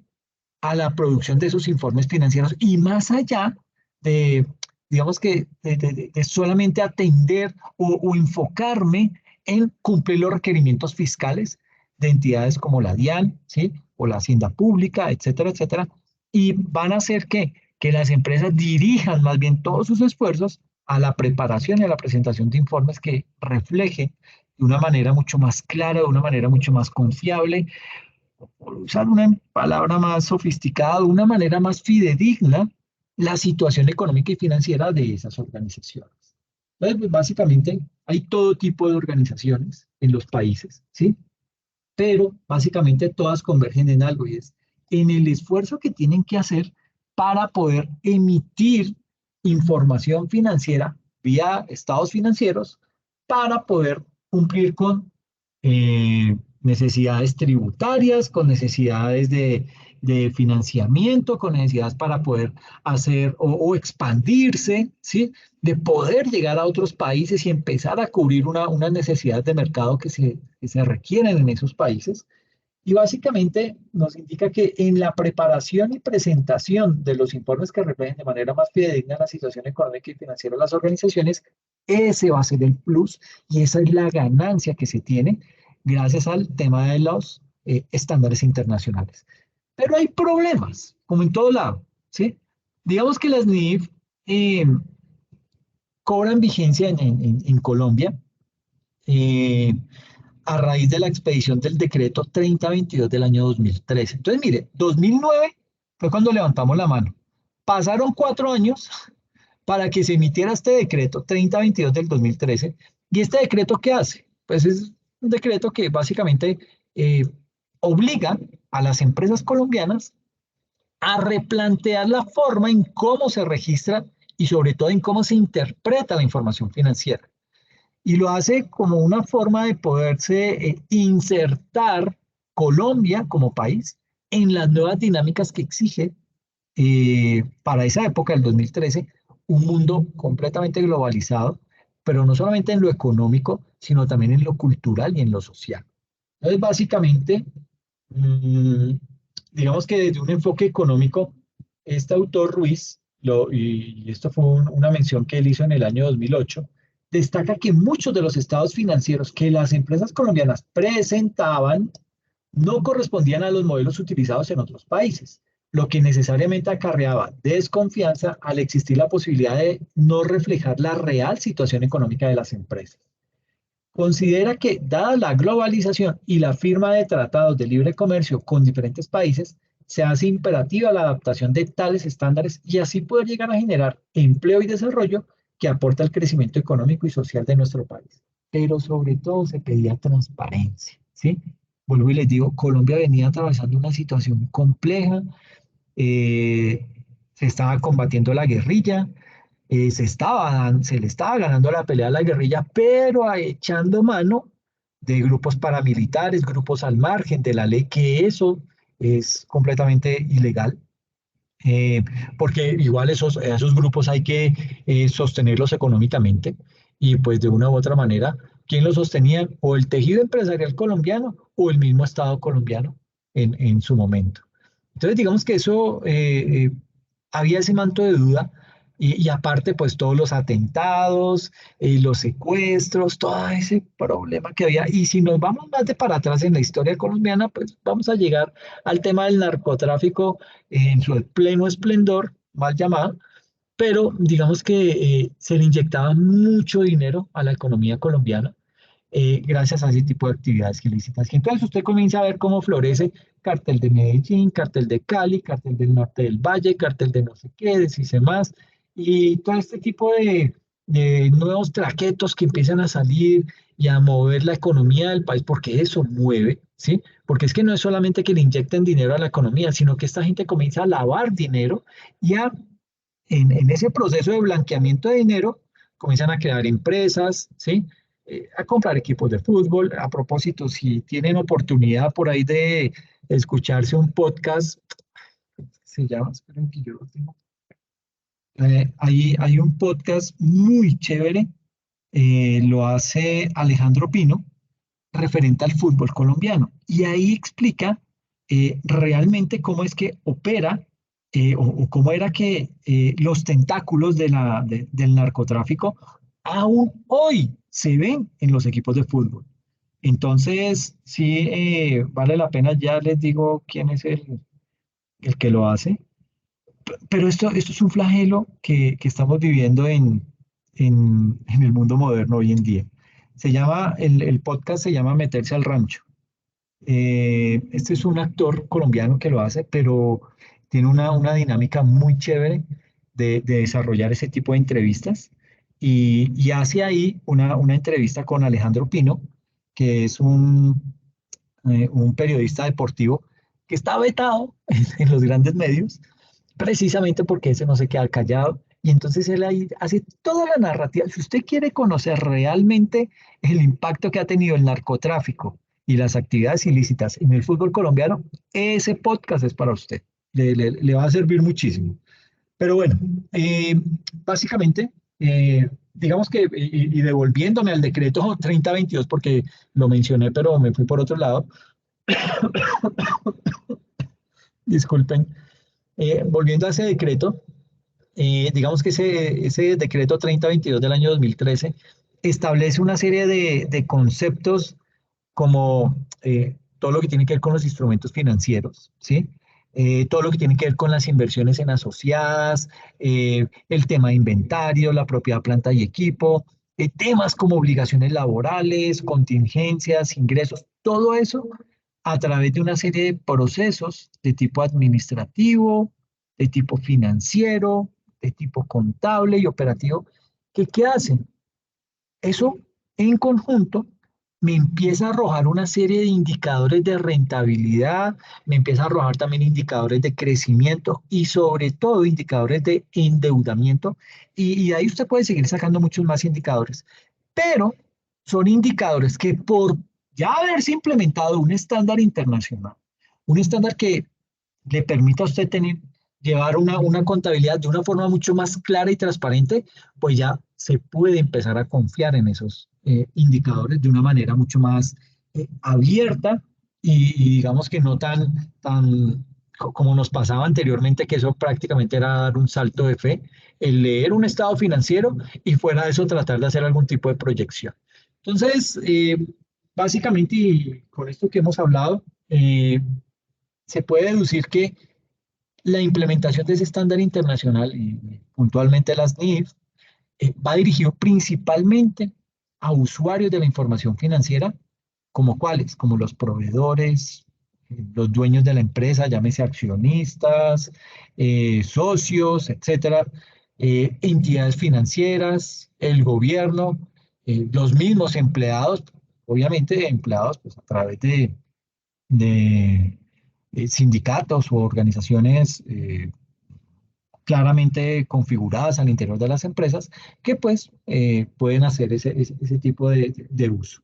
S1: a la producción de esos informes financieros y más allá de, digamos que, de solamente atender o enfocarme en cumplir los requerimientos fiscales de entidades como la DIAN, ¿sí? O la Hacienda Pública, etcétera, etcétera, y van a hacer que las empresas dirijan más bien todos sus esfuerzos a la preparación y a la presentación de informes que reflejen de una manera mucho más clara, de una manera mucho más confiable, por usar una palabra más sofisticada, de una manera más fidedigna, la situación económica y financiera de esas organizaciones. Entonces, pues básicamente hay todo tipo de organizaciones en los países, ¿sí? Pero básicamente todas convergen en algo y es en el esfuerzo que tienen que hacer para poder emitir información financiera vía estados financieros para poder cumplir con necesidades tributarias, con necesidades de financiamiento, con necesidades para poder hacer o expandirse, ¿sí? De poder llegar a otros países y empezar a cubrir unas necesidades de mercado que se requieren en esos países. Y básicamente nos indica que en la preparación y presentación de los informes que reflejen de manera más fidedigna la situación económica y financiera de las organizaciones, ese va a ser el plus y esa es la ganancia que se tiene gracias al tema de los estándares internacionales. Pero hay problemas, como en todo lado, ¿sí? Digamos que las NIF cobran vigencia en Colombia a raíz de la expedición del decreto 3022 del año 2013. Entonces, mire, 2009 fue cuando levantamos la mano. Pasaron 4 años para que se emitiera este decreto 3022 del 2013. ¿Y este decreto qué hace? Pues es un decreto que básicamente obliga a las empresas colombianas a replantear la forma en cómo se registra y sobre todo en cómo se interpreta la información financiera. y lo hace como una forma de poderse insertar Colombia como país en las nuevas dinámicas que exige para esa época, el 2013, un mundo completamente globalizado, pero no solamente en lo económico, sino también en lo cultural y en lo social. Entonces, básicamente, mm, digamos que desde un enfoque económico, este autor Ruiz, y esto fue una mención que él hizo en el año 2008, destaca que muchos de los estados financieros que las empresas colombianas presentaban no correspondían a los modelos utilizados en otros países, lo que necesariamente acarreaba desconfianza al existir la posibilidad de no reflejar la real situación económica de las empresas. Considera que, dada la globalización y la firma de tratados de libre comercio con diferentes países, se hace imperativa la adaptación de tales estándares y así poder llegar a generar empleo y desarrollo que aporta al crecimiento económico y social de nuestro país. Pero sobre todo se pedía transparencia, ¿sí? Vuelvo y les digo, Colombia venía atravesando una situación compleja, eh, se estaba combatiendo la guerrilla, se le estaba ganando la pelea a la guerrilla, pero echando mano de grupos paramilitares, grupos al margen de la ley, que eso es completamente ilegal, porque igual esos grupos hay que sostenerlos económicamente y pues de una u otra manera, ¿quién los sostenía? O el tejido empresarial colombiano o el mismo Estado colombiano en su momento. Entonces digamos que eso había ese manto de duda y aparte pues todos los atentados, los secuestros, todo ese problema que había. Y si nos vamos más de para atrás en la historia colombiana, pues vamos a llegar al tema del narcotráfico en su pleno esplendor, mal llamado, pero digamos que se le inyectaba mucho dinero a la economía colombiana gracias a ese tipo de actividades ilícitas. Y entonces usted comienza a ver cómo florece cartel de Medellín, cartel de Cali, cartel del norte del Valle, cartel de no sé qué, de si sé más, y todo este tipo de nuevos traquetos que empiezan a salir y a mover la economía del país, porque eso mueve, ¿sí? Porque es que no es solamente que le inyecten dinero a la economía, sino que esta gente comienza a lavar dinero y en ese proceso de blanqueamiento de dinero comienzan a crear empresas, ¿sí? A comprar equipos de fútbol. A propósito, si tienen oportunidad por ahí de escucharse un podcast, se llama, esperen que yo lo tengo. Hay un podcast muy chévere, lo hace Alejandro Pino, referente al fútbol colombiano. Y ahí explica realmente cómo es que opera o cómo era que los tentáculos del narcotráfico aún hoy se ven en los equipos de fútbol. Entonces, sí, vale la pena, ya les digo quién es el que lo hace, pero esto es un flagelo que estamos viviendo en el mundo moderno hoy en día. El podcast se llama Meterse al Rancho. Este es un actor colombiano que lo hace, pero tiene una dinámica muy chévere de desarrollar ese tipo de entrevistas y hace ahí una entrevista con Alejandro Pino, que es un periodista deportivo que está vetado en los grandes medios, precisamente porque ese no se queda callado. Y entonces él ahí hace toda la narrativa. Si usted quiere conocer realmente el impacto que ha tenido el narcotráfico y las actividades ilícitas en el fútbol colombiano, ese podcast es para usted. Le va a servir muchísimo. Pero bueno, básicamente, digamos que, y devolviéndome al decreto 3022, porque lo mencioné, pero me fui por otro lado, disculpen, volviendo a ese decreto, digamos que ese decreto 3022 del año 2013 establece una serie de conceptos como todo lo que tiene que ver con los instrumentos financieros, ¿sí? Todo lo que tiene que ver con las inversiones en asociadas, el tema de inventario, la propiedad planta y equipo, temas como obligaciones laborales, contingencias, ingresos, todo eso a través de una serie de procesos de tipo administrativo, de tipo financiero, de tipo contable y operativo, que ¿qué hacen? Eso en conjunto me empieza a arrojar una serie de indicadores de rentabilidad, me empieza a arrojar también indicadores de crecimiento y sobre todo indicadores de endeudamiento. Y de ahí usted puede seguir sacando muchos más indicadores. Pero son indicadores que por ya haberse implementado un estándar internacional, un estándar que le permita a usted llevar una contabilidad de una forma mucho más clara y transparente, pues ya se puede empezar a confiar en esos indicadores de una manera mucho más abierta y digamos que no como nos pasaba anteriormente, que eso prácticamente era dar un salto de fe, el leer un estado financiero y fuera de eso tratar de hacer algún tipo de proyección. Entonces, básicamente, y con esto que hemos hablado, se puede deducir que la implementación de ese estándar internacional, y puntualmente las NIF, va dirigido principalmente a usuarios de la información financiera, como cuáles, como los proveedores, los dueños de la empresa, llámese accionistas, socios, etcétera, entidades financieras, el gobierno, los mismos empleados, obviamente empleados pues, a través de sindicatos o organizaciones claramente configuradas al interior de las empresas que pues pueden hacer ese tipo de uso.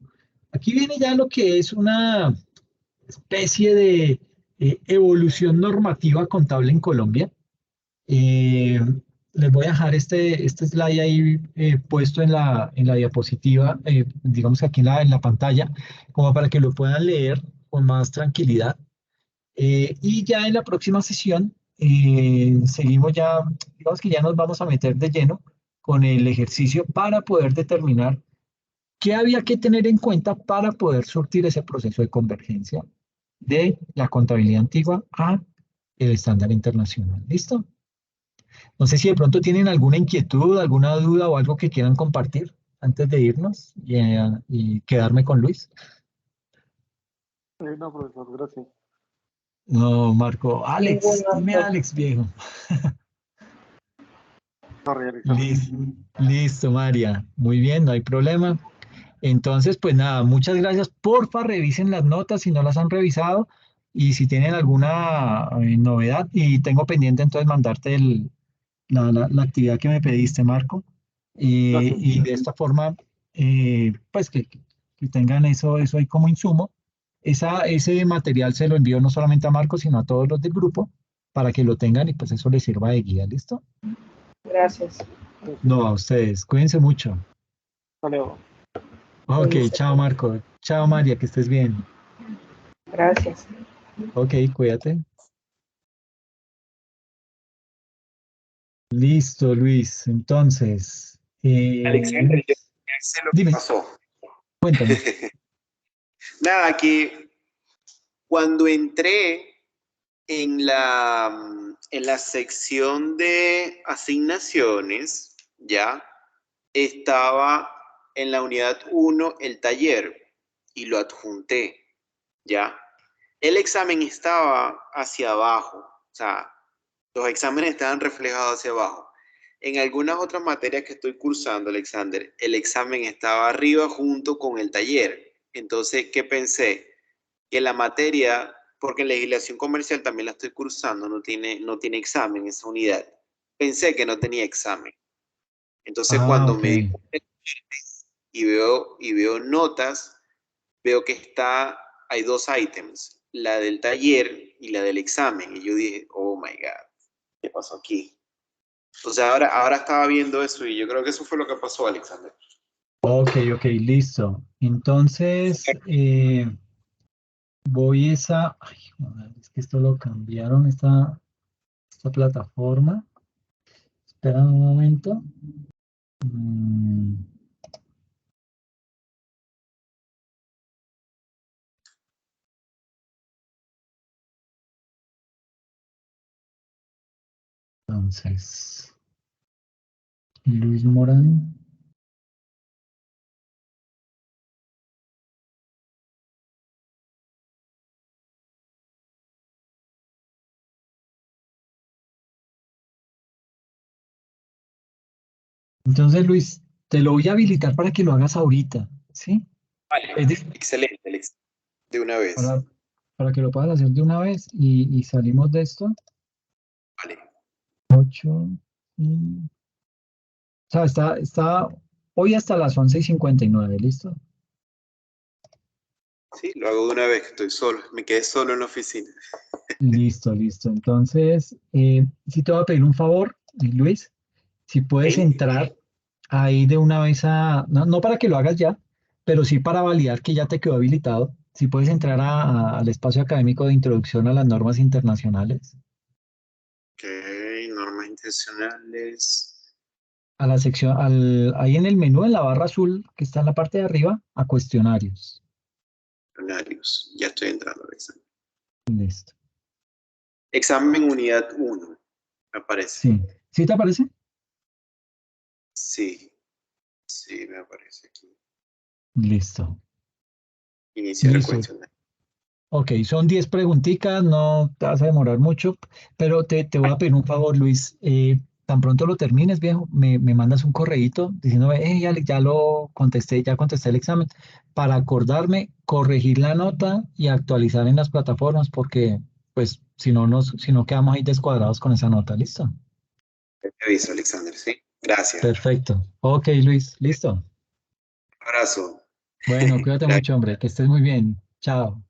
S1: Aquí viene ya lo que es una especie de evolución normativa contable en Colombia. Eh, Les voy a dejar este slide ahí puesto en la diapositiva, digamos que aquí en la pantalla, como para que lo puedan leer con más tranquilidad. Y ya en la próxima sesión seguimos ya, digamos que ya nos vamos a meter de lleno con el ejercicio para poder determinar qué había que tener en cuenta para poder surtir ese proceso de convergencia de la contabilidad antigua a el estándar internacional. ¿Listo? No sé si de pronto tienen alguna inquietud, alguna duda o algo que quieran compartir antes de irnos y quedarme con Luis.
S2: No, profesor, gracias.
S1: No, Marco. Alex,
S3: Ninguno.
S1: dime Alex, viejo.
S2: Sorry, Alexander.
S1: Listo, María. Muy bien, no hay problema. Entonces, pues nada, muchas gracias. Porfa, revisen las notas si no las han revisado y si tienen alguna novedad. Y tengo pendiente entonces mandarte la actividad que me pediste, Marco.
S2: Gracias.
S1: Y de esta forma, pues que tengan eso ahí como insumo. Ese material se lo envío no solamente a Marco, sino a todos los del grupo para que lo tengan y pues eso les sirva de guía, ¿listo?
S3: Gracias.
S1: No, a ustedes. Cuídense mucho.
S2: Hasta luego.
S1: Ok,
S3: Listo.
S1: chao Marco. Chao María, que estés bien.
S3: Gracias.
S1: Ok, cuídate. Listo, Luis. Entonces,
S4: Alexander, yo sé lo que
S1: dime,
S4: pasó.
S1: cuéntame.
S4: Nada, que cuando entré en la sección de asignaciones, ya estaba en la unidad 1 el taller y lo adjunté, ya. El examen estaba hacia abajo, o sea, los exámenes estaban reflejados hacia abajo. En algunas otras materias que estoy cursando, Alexander, el examen estaba arriba junto con el taller. Entonces, ¿qué pensé? Que la materia, porque en legislación comercial también la estoy cursando, no tiene examen esa unidad. Pensé que no tenía examen. Entonces,
S1: Ah,
S4: cuando
S1: ok.
S4: me di cuenta y veo notas, veo que hay dos ítems, la del taller y la del examen. Y yo dije, oh my God, ¿qué pasó aquí? Entonces ahora estaba viendo eso y yo creo que eso fue lo que pasó, Alexander.
S1: Ok, ok, listo. Entonces, voy esa... Ay, joder, es que esto lo cambiaron, esta plataforma. Espera un momento. Mm, Entonces, Luis Morán. Entonces, Luis, te lo voy a habilitar para que lo hagas ahorita, ¿sí?
S4: Vale,
S1: Es decir,
S4: excelente, Alex. De una vez.
S1: para, para que lo puedas hacer de una vez y salimos de esto.
S4: Vale.
S1: 8. O sea, está hoy hasta las 11:59, ¿listo?
S4: Sí, lo hago de una vez que estoy solo. Me quedé solo en la oficina.
S1: Listo, listo. Entonces, sí te voy a pedir un favor, Luis, si puedes
S4: ¿Sí?
S1: entrar ahí de una vez no, no para que lo hagas ya, pero sí para validar que ya te quedó habilitado, si puedes entrar al espacio académico de introducción a las normas internacionales,
S4: Ok, normas intencionales.
S1: a la sección, ahí en el menú, en la barra azul que está en la parte de arriba, a cuestionarios.
S4: Horarios. Ya estoy entrando, Alexander.
S1: Listo.
S4: Examen unidad 1, me parece.
S1: Sí. ¿Sí te aparece?
S4: Sí, sí, me aparece aquí.
S1: Listo.
S4: Iniciar el
S1: Listo.
S4: cuestionario.
S1: Ok, son 10 preguntitas, no te vas a demorar mucho, pero te voy a pedir un favor, Luis. Tan pronto lo termines, viejo, me mandas un correíto diciéndome, hey, Alex, ya contesté el examen, para acordarme, corregir la nota y actualizar en las plataformas, porque, pues, si no quedamos ahí descuadrados con esa nota, ¿listo?
S4: Te aviso, Alexander, ¿sí? Gracias.
S1: Perfecto. Ok, Luis, listo.
S4: Abrazo.
S1: Bueno, cuídate
S4: Gracias.
S1: mucho, hombre, que estés muy bien. Chao.